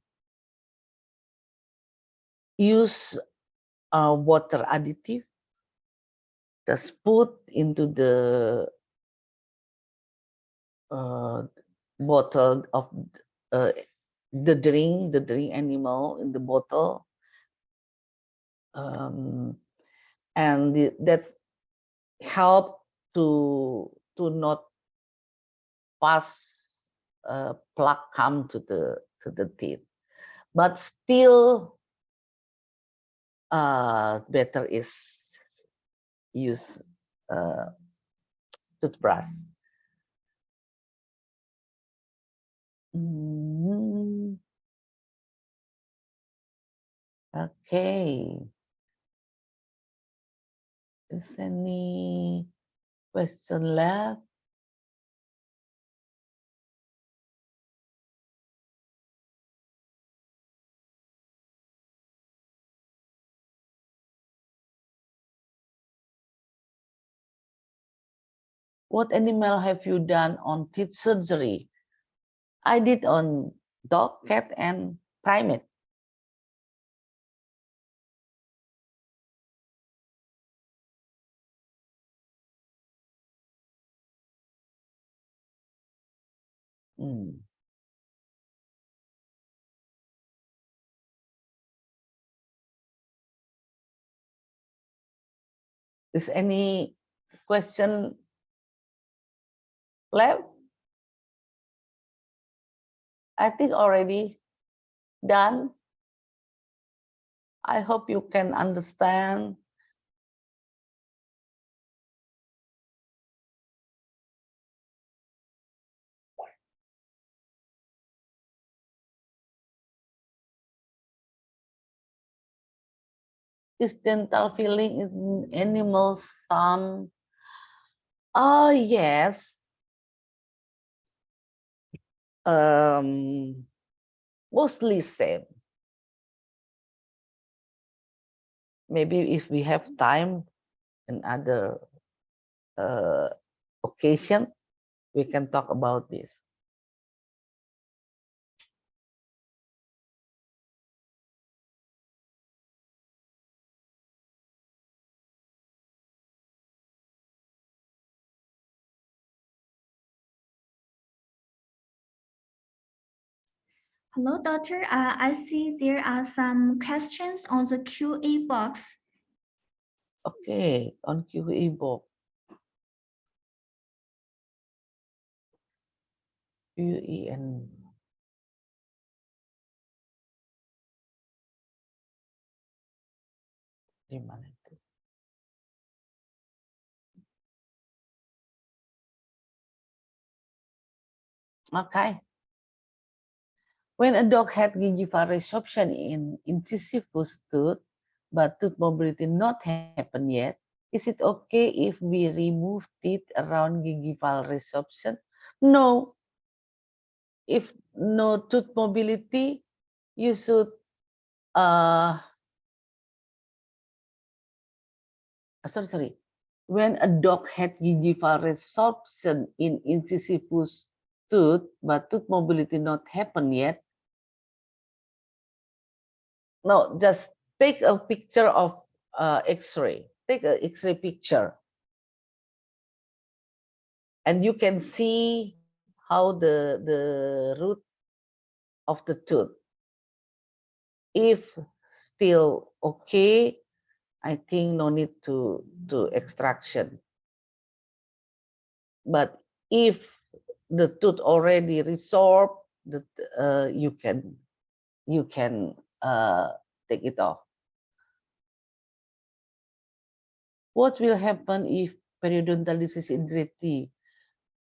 Use water additive. Just put into the bottle of the drink animal in the bottle, and that help to not pass plaque come to the teeth. But still better is use toothbrush. Okay. Is any question left? What animal have you done on teeth surgery? I did on dog, cat, and primate. Hmm. Is any question left? I think already done. I hope you can understand. Is dental filling in animals some? Oh yes. Mostly same. Maybe if we have time and other occasion, we can talk about this. Hello, doctor. I see there are some questions on the QA box. Okay, on QE book. QE and di mana itu? Okay. When a dog had gingival resorption in incisivus tooth, but tooth mobility not happen yet, is it okay if we remove teeth around gingival resorption? No. If no tooth mobility, you should sorry. When a dog had gingival resorption in incisivus tooth, but tooth mobility not happen yet, no, just take a picture of X-ray. Take an X-ray picture, and you can see how the root of the tooth. If still okay, I think no need to do extraction. But if the tooth already resorbed, you can take it off. What will happen if periodontal disease in grade 3?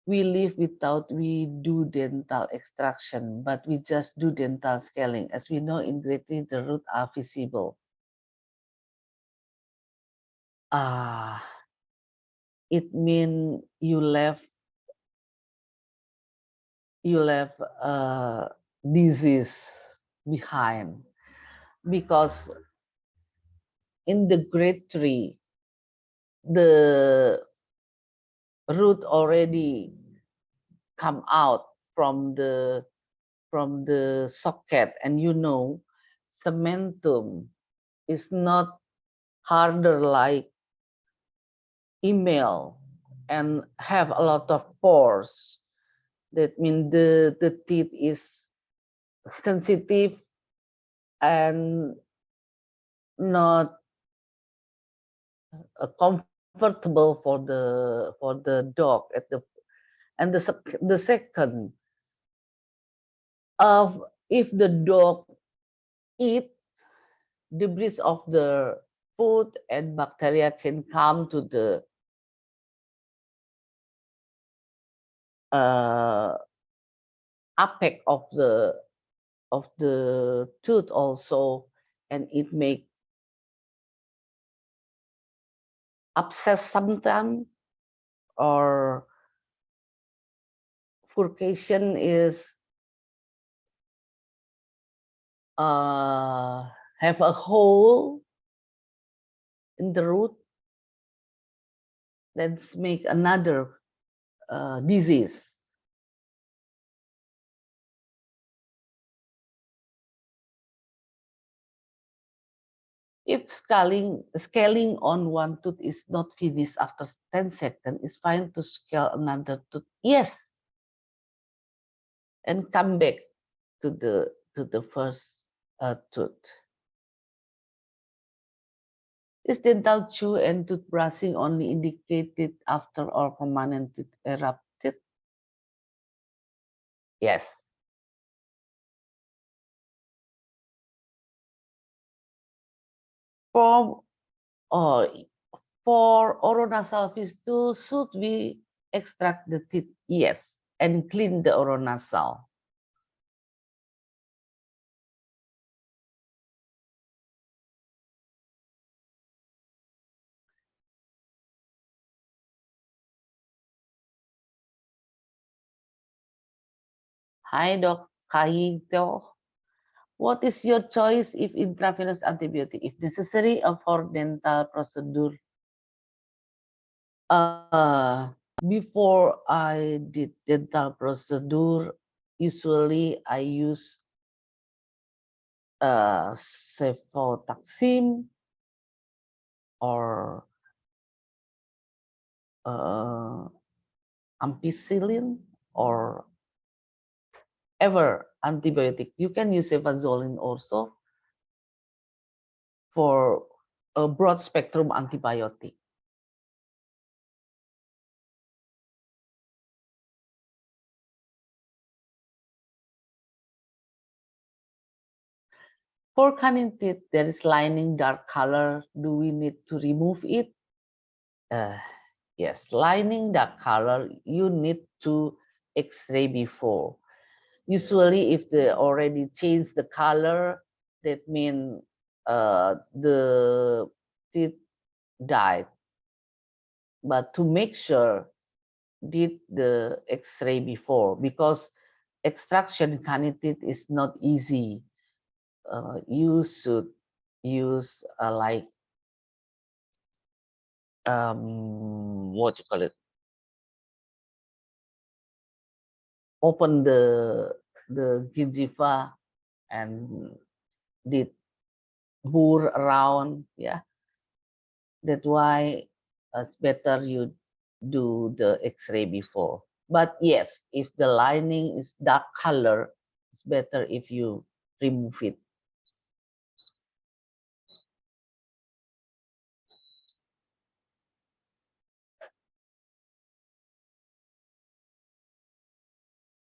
We live without we do dental extraction, but we just do dental scaling. As we know, in grade 3, the roots are visible. It means you left disease behind, because in the grade 3, the root already come out from the socket, and you know cementum is not harder like email and have a lot of pores. That means the teeth is sensitive and not comfortable for the dog at the second of if the dog eat debris of the food and bacteria can come to the apex of the tooth also, and it make abscess sometimes, or furcation is have a hole in the root. Let's make another disease. If scaling on one tooth is not finished after 10 seconds, it's fine to scale another tooth. Yes. And come back to the first tooth. Is dental chew and toothbrushing only indicated after all permanent teeth erupted? Yes. For oronasal fistula, should we extract the teeth? Yes, and clean the oronasal. Hi, Doc Kahito. What is your choice if intravenous antibiotic, if necessary, or for dental procedure? Before I did dental procedure, usually I use cefotaxime or ampicillin or ever antibiotic. You can use cefazolin also for a broad spectrum antibiotic. For canine teeth, there is lining dark color. Do we need to remove it? Yes, lining dark color, you need to X-ray before. Usually, if they already changed the color, that means the teeth died. But to make sure, did the X-ray before, because extraction canine teeth is not easy. You should use like what you call it? Open the gingiva and did bore around. Yeah, that's why it's better you do the X-ray before. But yes, if the lining is dark color, it's better if you remove it.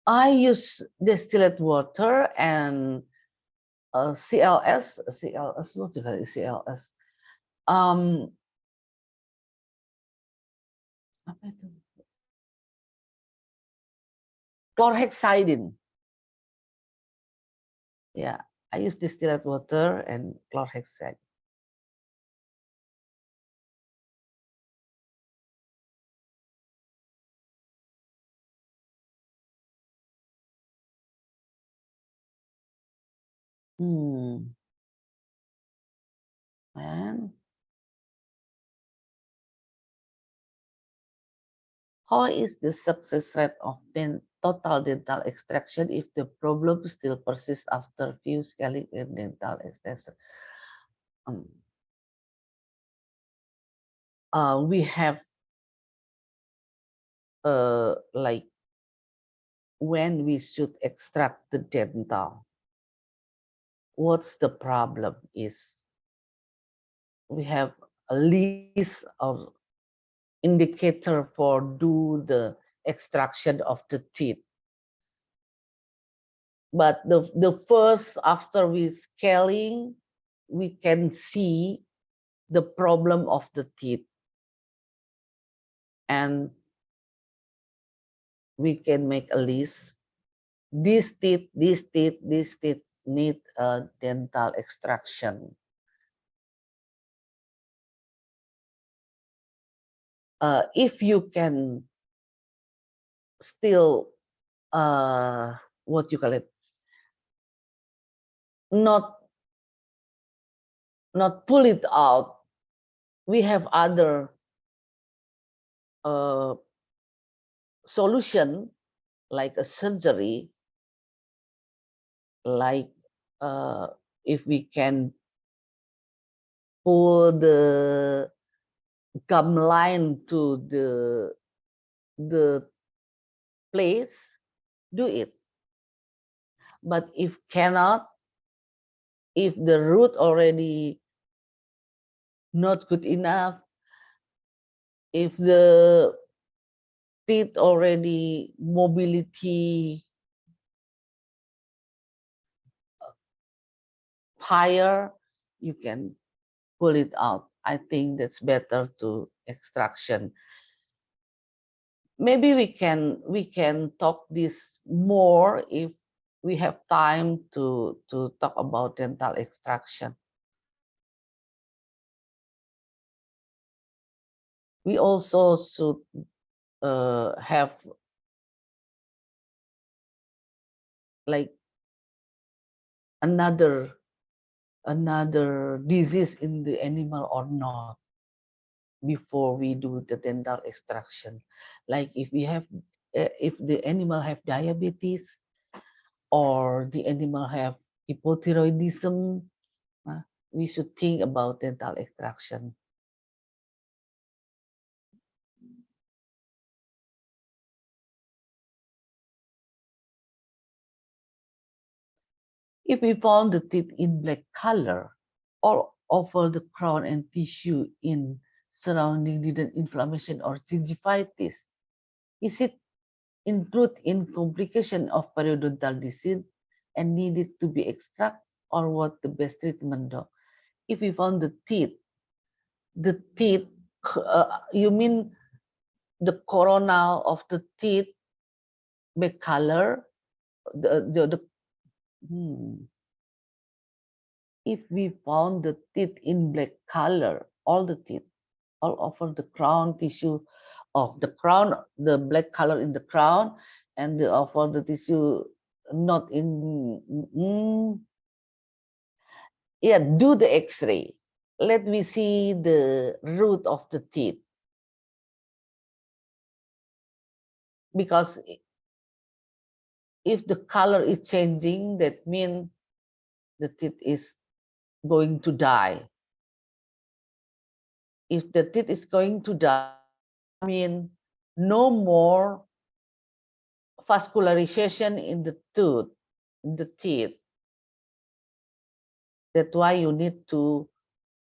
I use distilled water and CLS, what do you call it? CLS. Apa itu? Chlorhexidine. Yeah, I use distilled water and chlorhexidine. And how is the success rate of total dental extraction if the problem still persists after few scaling and dental extraction? We have like when we should extract the dental. What's the problem is we have a list of indicator for do the extraction of the teeth. But the first, after we scaling, we can see the problem of the teeth. And we can make a list. This teeth need a dental extraction. If you can still, what you call it, not pull it out, we have other solution like a surgery, like if we can pull the gum line to the place, do it. But if cannot, if the root already not good enough, if the teeth already mobility higher, you can pull it out. I think that's better to extraction. Maybe we can talk this more if we have time to talk about dental extraction. We also should have like another disease in the animal or not before we do the dental extraction. Like if we have if the animal have diabetes or the animal have hypothyroidism, we should think about dental extraction. If we found the teeth in black color or over the crown and tissue in surrounding the inflammation or gingivitis, is it include in complication of periodontal disease and needed to be extract, or what the best treatment though? If we found the teeth, you mean the coronal of the teeth black color, the if we found the teeth in black color, all the teeth, all over the crown tissue of the crown, the black color in the crown, and the over the tissue not in. Yeah, do the X-ray. Let me see the root of the teeth, because if the color is changing, that means the teeth is going to die. If the teeth is going to die, I mean no more vascularization in the tooth, in the teeth. That's why you need to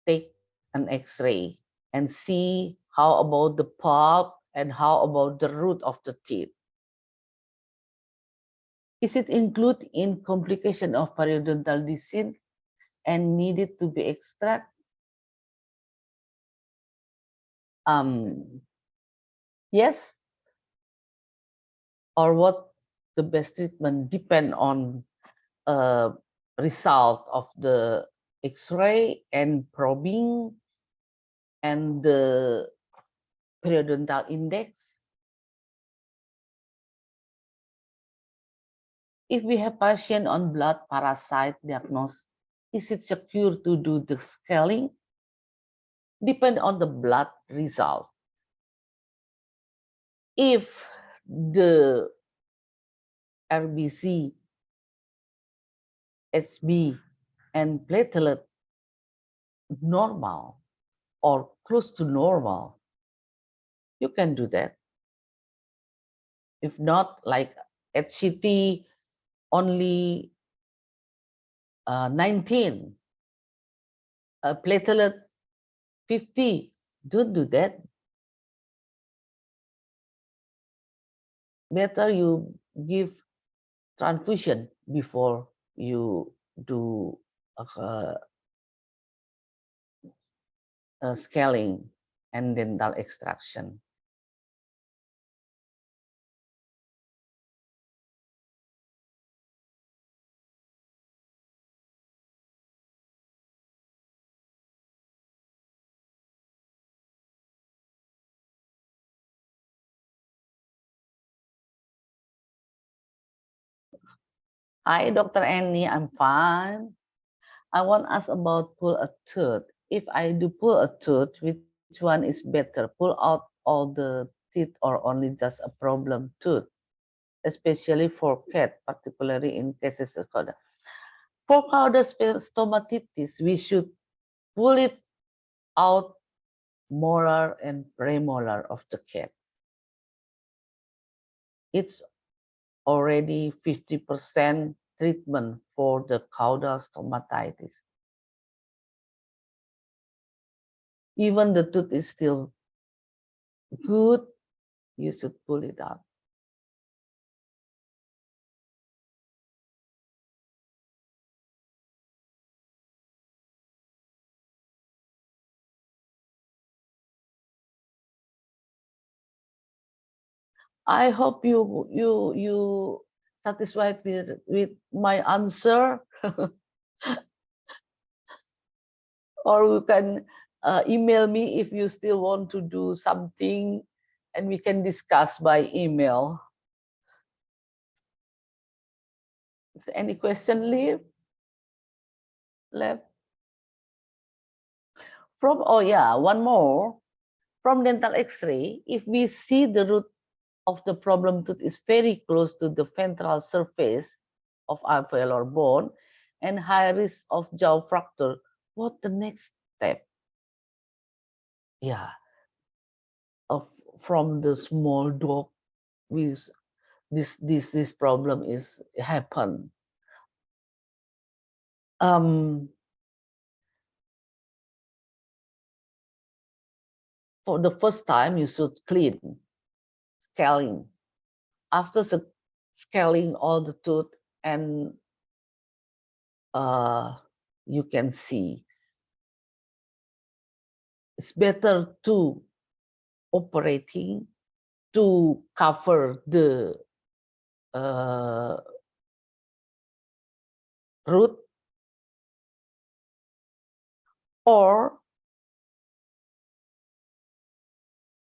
take an X-ray and see how about the pulp and how about the root of the teeth. Is it included in complication of periodontal disease and needed to be extract? Yes. Or what the best treatment depend on result of the X-ray and probing and the periodontal index. If we have patient on blood parasite diagnosis, is it secure to do the scaling? Depend on the blood result. If the RBC, HB, and platelet normal or close to normal, you can do that. If not, like HCT only 19, platelet 50, don't do that. Better you give transfusion before you do scaling and dental extraction. Hi, Dr. Annie, I'm fine. I want to ask about pull a tooth. If I do pull a tooth, which one is better? Pull out all the teeth or only just a problem tooth, especially for cat, particularly in cases of cauda. For cauda stomatitis, we should pull it out molar and premolar of the cat. It's already 50% treatment for the caudal stomatitis. Even the tooth is still good, you should pull it out. I hope you satisfied with my answer, or you can email me if you still want to do something, and we can discuss by email. Is there any question left? Oh yeah, one more. From dental X-ray, if we see the root of the problem tooth is very close to the ventral surface of alveolar bone and high risk of jaw fracture, what the next step? Yeah, from the small dog, with this problem is happen. For the first time, you should clean scaling. After scaling all the tooth, and you can see it's better to operating to cover the root, or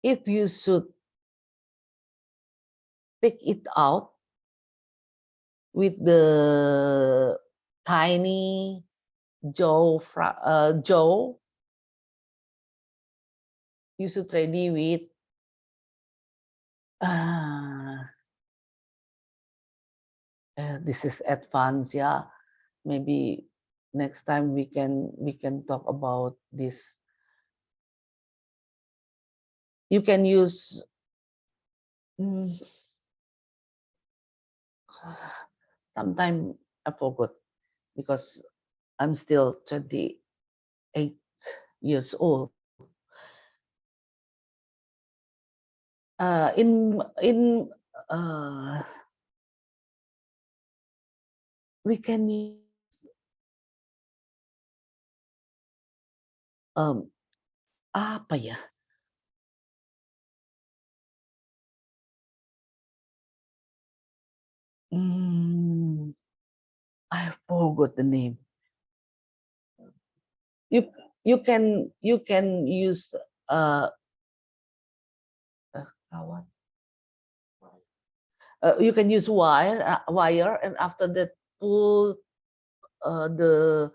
if you should take it out with the tiny jaw, you should ready with this is advanced, yeah. Maybe next time we can talk about this. You can use sometime I forgot because I'm still 28 years old. We can use apa ya? I forgot the name. You can use what? You can use wire, and after that pull the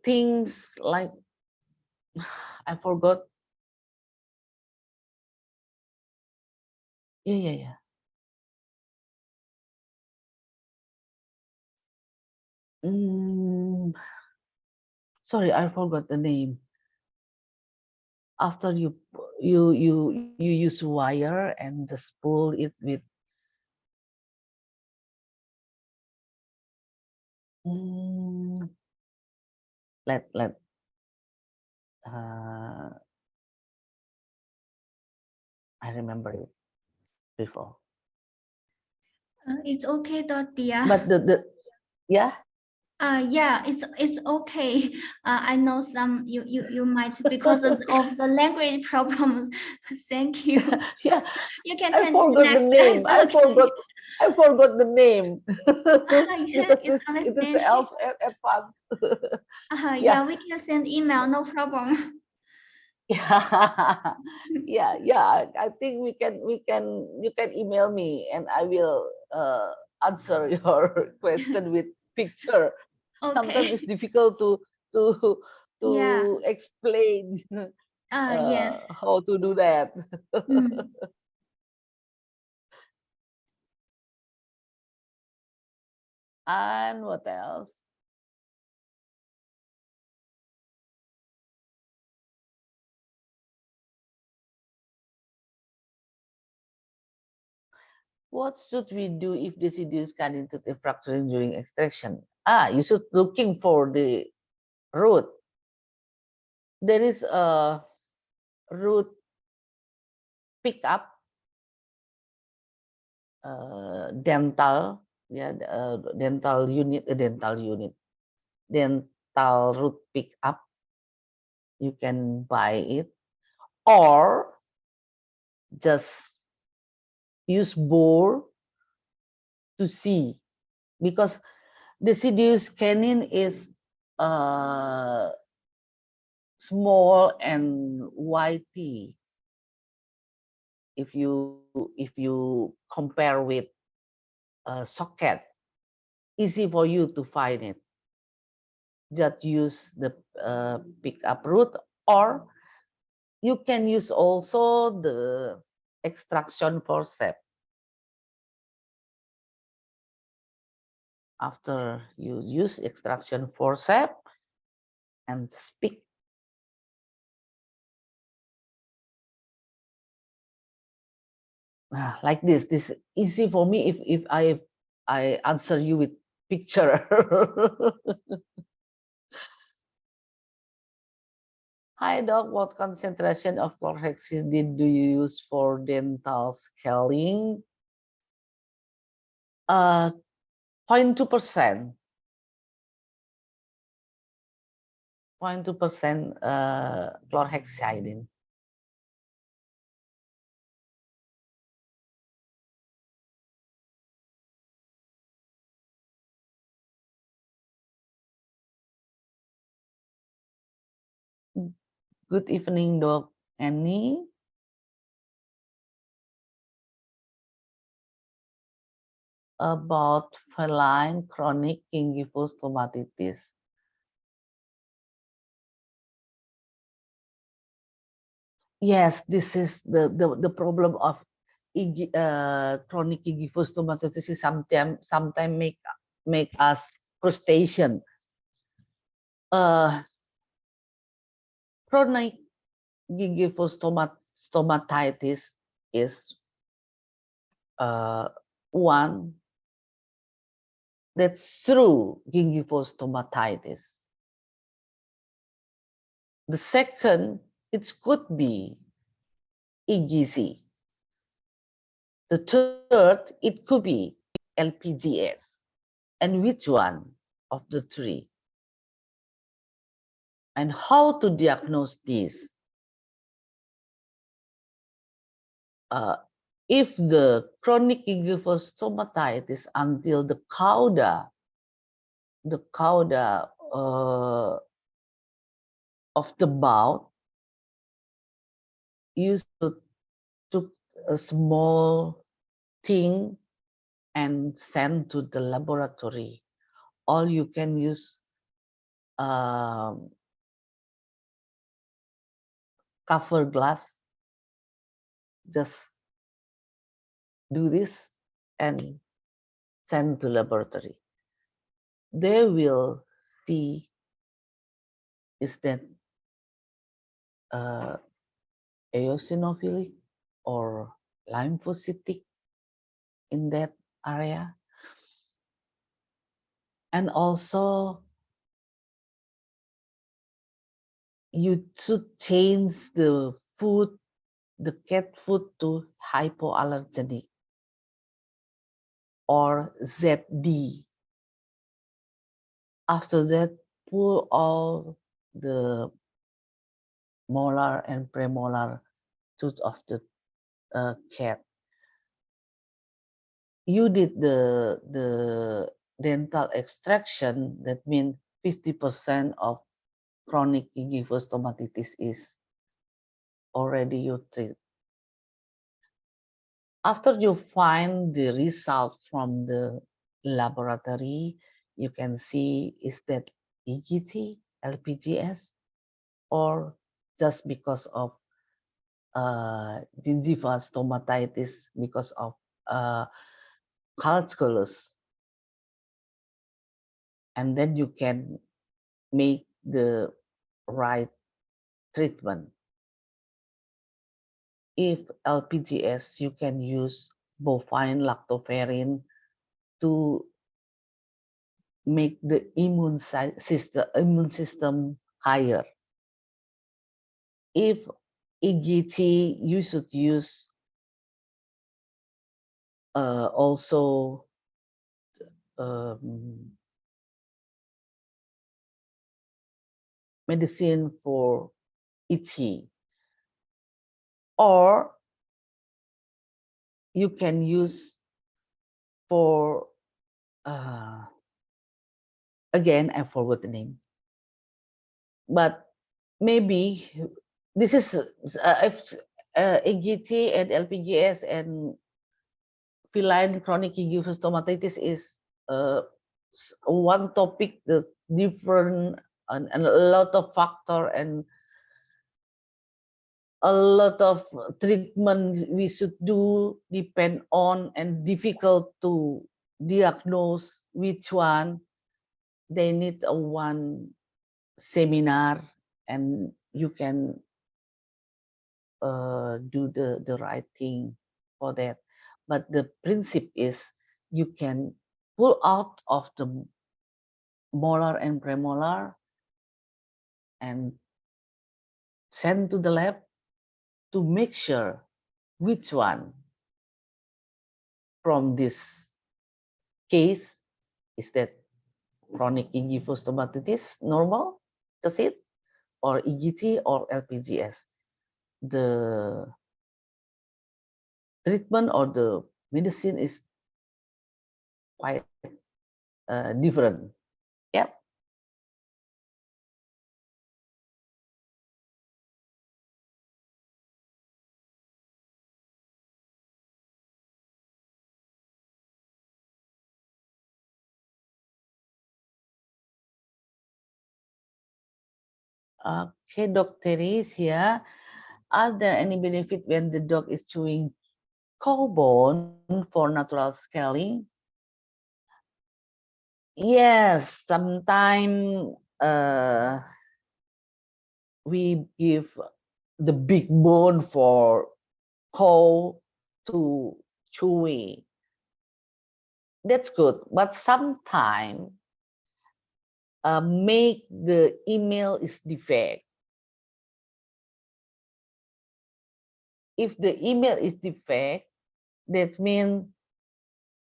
things like I forgot. Yeah. Sorry, I forgot the name. After you use wire and just pull it with let I remember it before. It's okay, Dottia. But the yeah. Yeah, it's okay. I know some you might because of the language problem. Thank you. Yeah, You can I continue forgot the next. name. It's okay. I forgot the name Yeah, because it's it is understanding. advanced. Yeah, we can send email, no problem. Yeah. I think you can email me and I will answer your question with picture. Sometimes Okay. it's difficult to Yeah. explain. Yes. how to do that. Mm. And what else? What should we do if deciduous cut into the fracturing during extraction? You should looking for the root. There is a root pickup dental, dental unit, dental root pickup. You can buy it, or just use bore to see, because deciduous canine is small and whitey. If you compare with a socket, easy for you to find it. Just use the pickup root, or you can use also the extraction forceps. After you use extraction forceps and speak, like this easy for me if I answer you with picture. Hi doc, what concentration of chlorhexidine do you use for dental scaling? 0.2%. 0.2% chlorhexidine. Good evening, Doc Annie. About feline chronic gingival stomatitis. Yes, this is the problem of chronic gingival stomatitis is sometimes make us crustacean. Chronic gingival stomatitis is one that's through gingival stomatitis. The second, it could be EGC. The third, it could be LPGS. And which one of the three? And how to diagnose this? If the chronic gingival stomatitis until the cauda of the mouth, you should took a small thing and send to the laboratory, or you can use cover glass. Just do this and send to laboratory. They will see is that eosinophilic or lymphocytic in that area. And also you should change the food, the cat food, to hypoallergenic or ZD. After that, pull all the molar and premolar tooth of the cat. You did the dental extraction, that means 50% of chronic gingival stomatitis is already you treat. After you find the result from the laboratory, you can see is that EGT, LPGS, or just because of gingiva stomatitis, because of calculus, and then you can make the right treatment. If LPGS, you can use bovine lactoferrin to make the immune system higher. If EGT, you should use also medicine for itchy, or you can use for again, I forgot the name, but maybe this is if EGT and LPGS and feline chronic gingival stomatitis is one topic, the different and a lot of factor and a lot of treatment we should do depend on, and difficult to diagnose which one. They need a one seminar, and you can do the right thing for that. But the principle is you can pull out of the molar and premolar and send to the lab to make sure which one from this case is that chronic gingival stomatitis normal, just it, or EGT or LPGS. The treatment or the medicine is quite different. Yep. Okay, Dr. Teresia, are there any benefit when the dog is chewing cow bone for natural scaling? Yes, sometimes we give the big bone for cow to chewy. That's good, but sometimes make the email is defect. If the email is defect, that means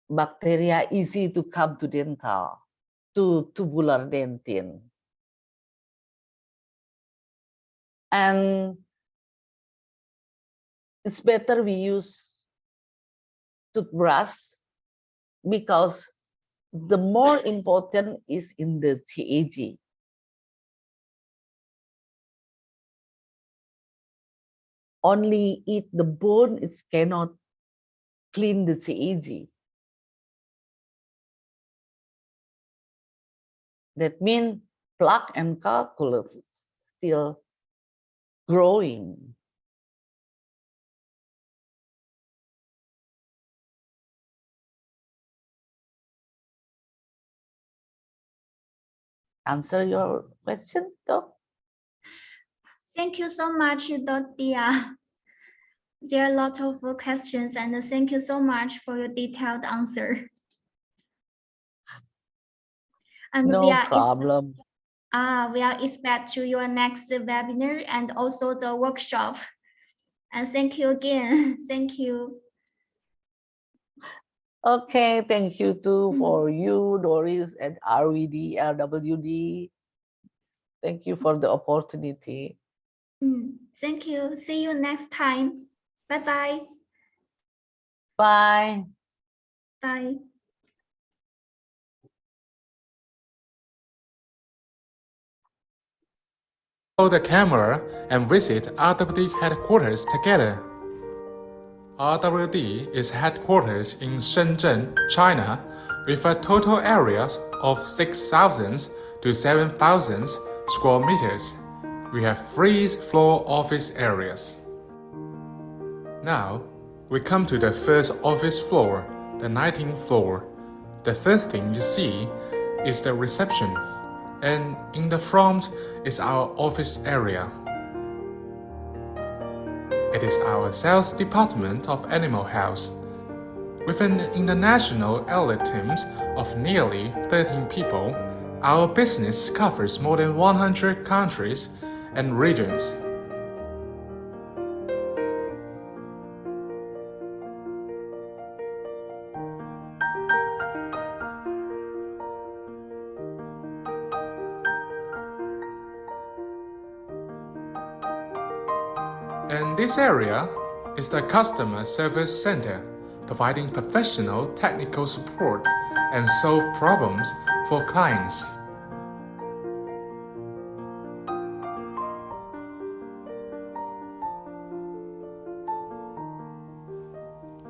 bacteria easy to come to dental, to tubular dentin. And it's better we use toothbrush, because the more important is in the TAG. Only eat the bone, it cannot clean the TAG. That means plaque and calculus still growing. Answer your question, Doc? Thank you so much, Dr. Dia. There are a lot of questions, and thank you so much for your detailed answer. And no problem. We are expect to your next webinar and also the workshop. And thank you again. Thank you. Okay, thank you too for you, Doris, and RWD, RWD. Thank you for the opportunity. Thank you. See you next time. Bye-bye. Bye. Bye. Follow the camera and visit RWD headquarters together. RWD is headquarters in Shenzhen, China, with a total area of 6,000 to 7,000 square meters. we have 3 floor office areas. Now, we come to the first office floor, the 19th floor. The first thing you see is the reception, and in the front is our office area. It is our sales department of Animal House. With an international elite team of nearly 13 people, our business covers more than 100 countries and regions. And this area is the Customer Service Center, providing professional technical support and solve problems for clients.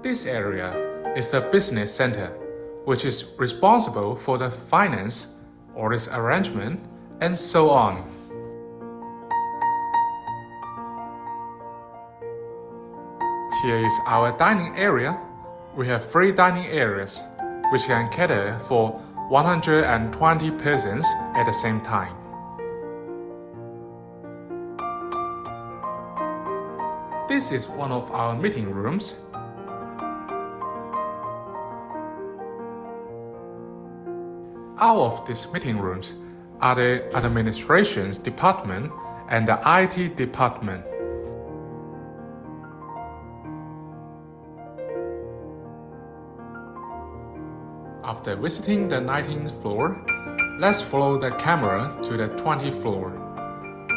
This area is the Business Center, which is responsible for the finance, orders arrangement, and so on. Here is our dining area. We have 3 dining areas, which can cater for 120 persons at the same time. This is one of our meeting rooms. Out of these meeting rooms are the administrations department and the IT department. After visiting the 19th floor, let's follow the camera to the 20th floor.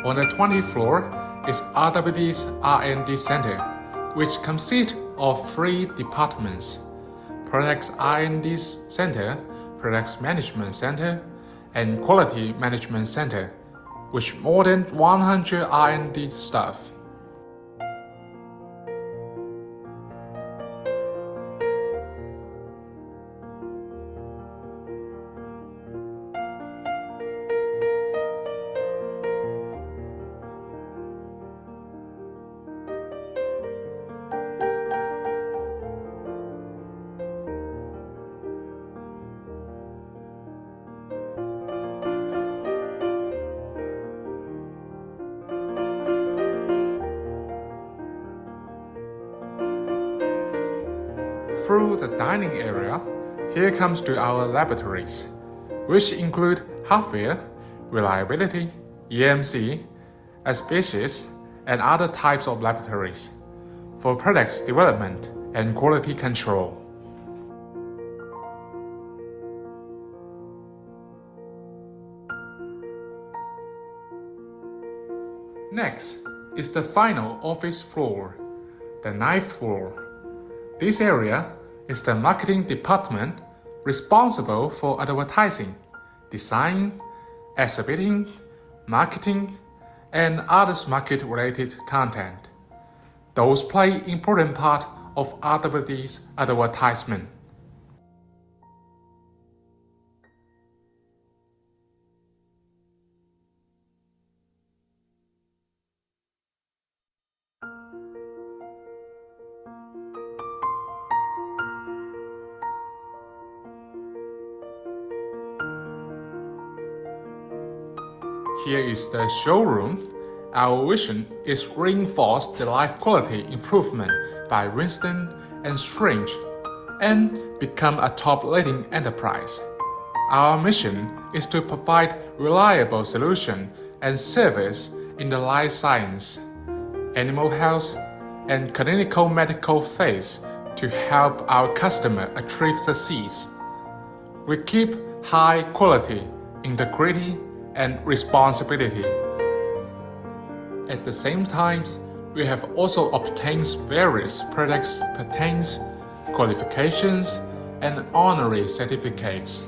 On the 20th floor is RWD's R&D Center, which consists of 3 departments: Products R&D Center, Products Management Center, and Quality Management Center, with more than 100 R&D staff. Through the dining area, here comes to our laboratories, which include hardware, reliability, EMC, species, and other types of laboratories for products development and quality control. Next is the final office floor, the 9th floor. This area is the marketing department responsible for advertising, design, exhibiting, marketing, and other market-related content. Those play important part of RWD's advertisement. Here is the showroom. Our vision is reinforce the life quality improvement by Winston and Strange and become a top-rating enterprise. Our mission is to provide reliable solution and service in the life science, animal health, and clinical medical phase to help our customer achieve success. We keep high quality, integrity, and responsibility. At the same time, we have also obtained various products patents, qualifications, and honorary certificates.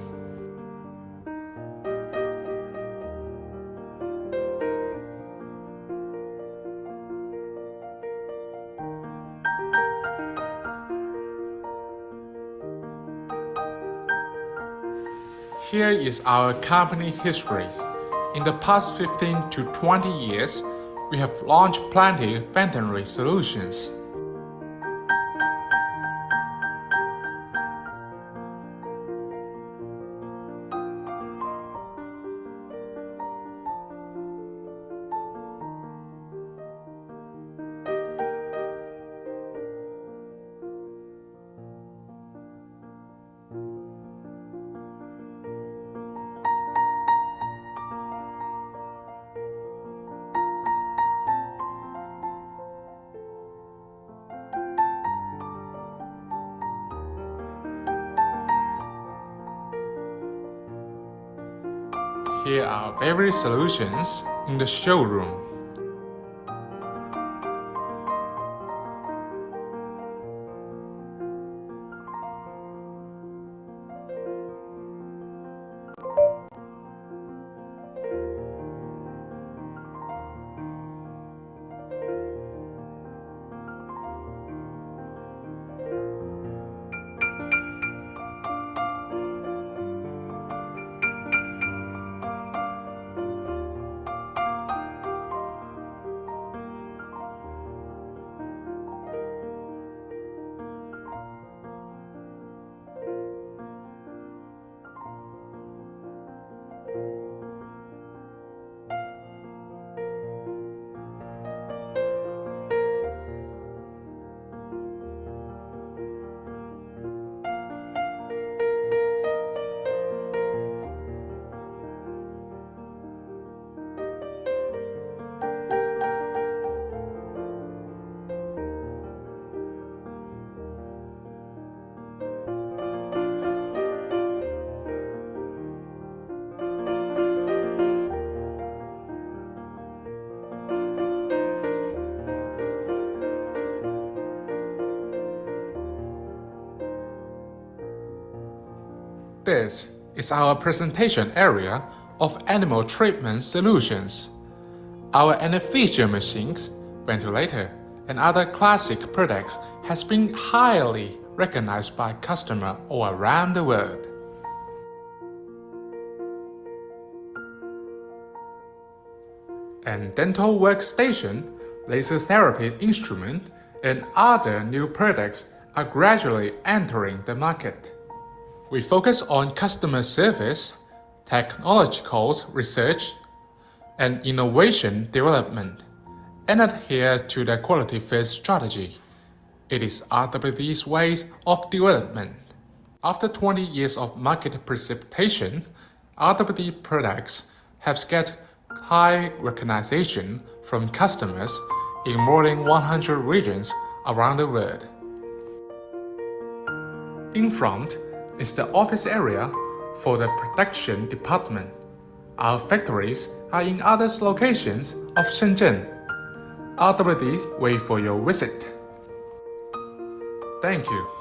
Here is our company history. In the past 15 to 20 years, we have launched plenty veterinary solutions. Here are various solutions in the showroom. This is our presentation area of animal treatment solutions. Our anesthesia machines, ventilator, and other classic products has been highly recognized by customers all around the world. And dental workstation, laser therapy instrument, and other new products are gradually entering the market. We focus on customer service, technological research, and innovation development, and adhere to the quality-first strategy. It is RWD's way of development. After 20 years of market participation, RWD products have get high recognition from customers in more than 100 regions around the world. In front is the office area for the production department. Our factories are in other locations of Shenzhen. RWD wait for your visit. Thank you.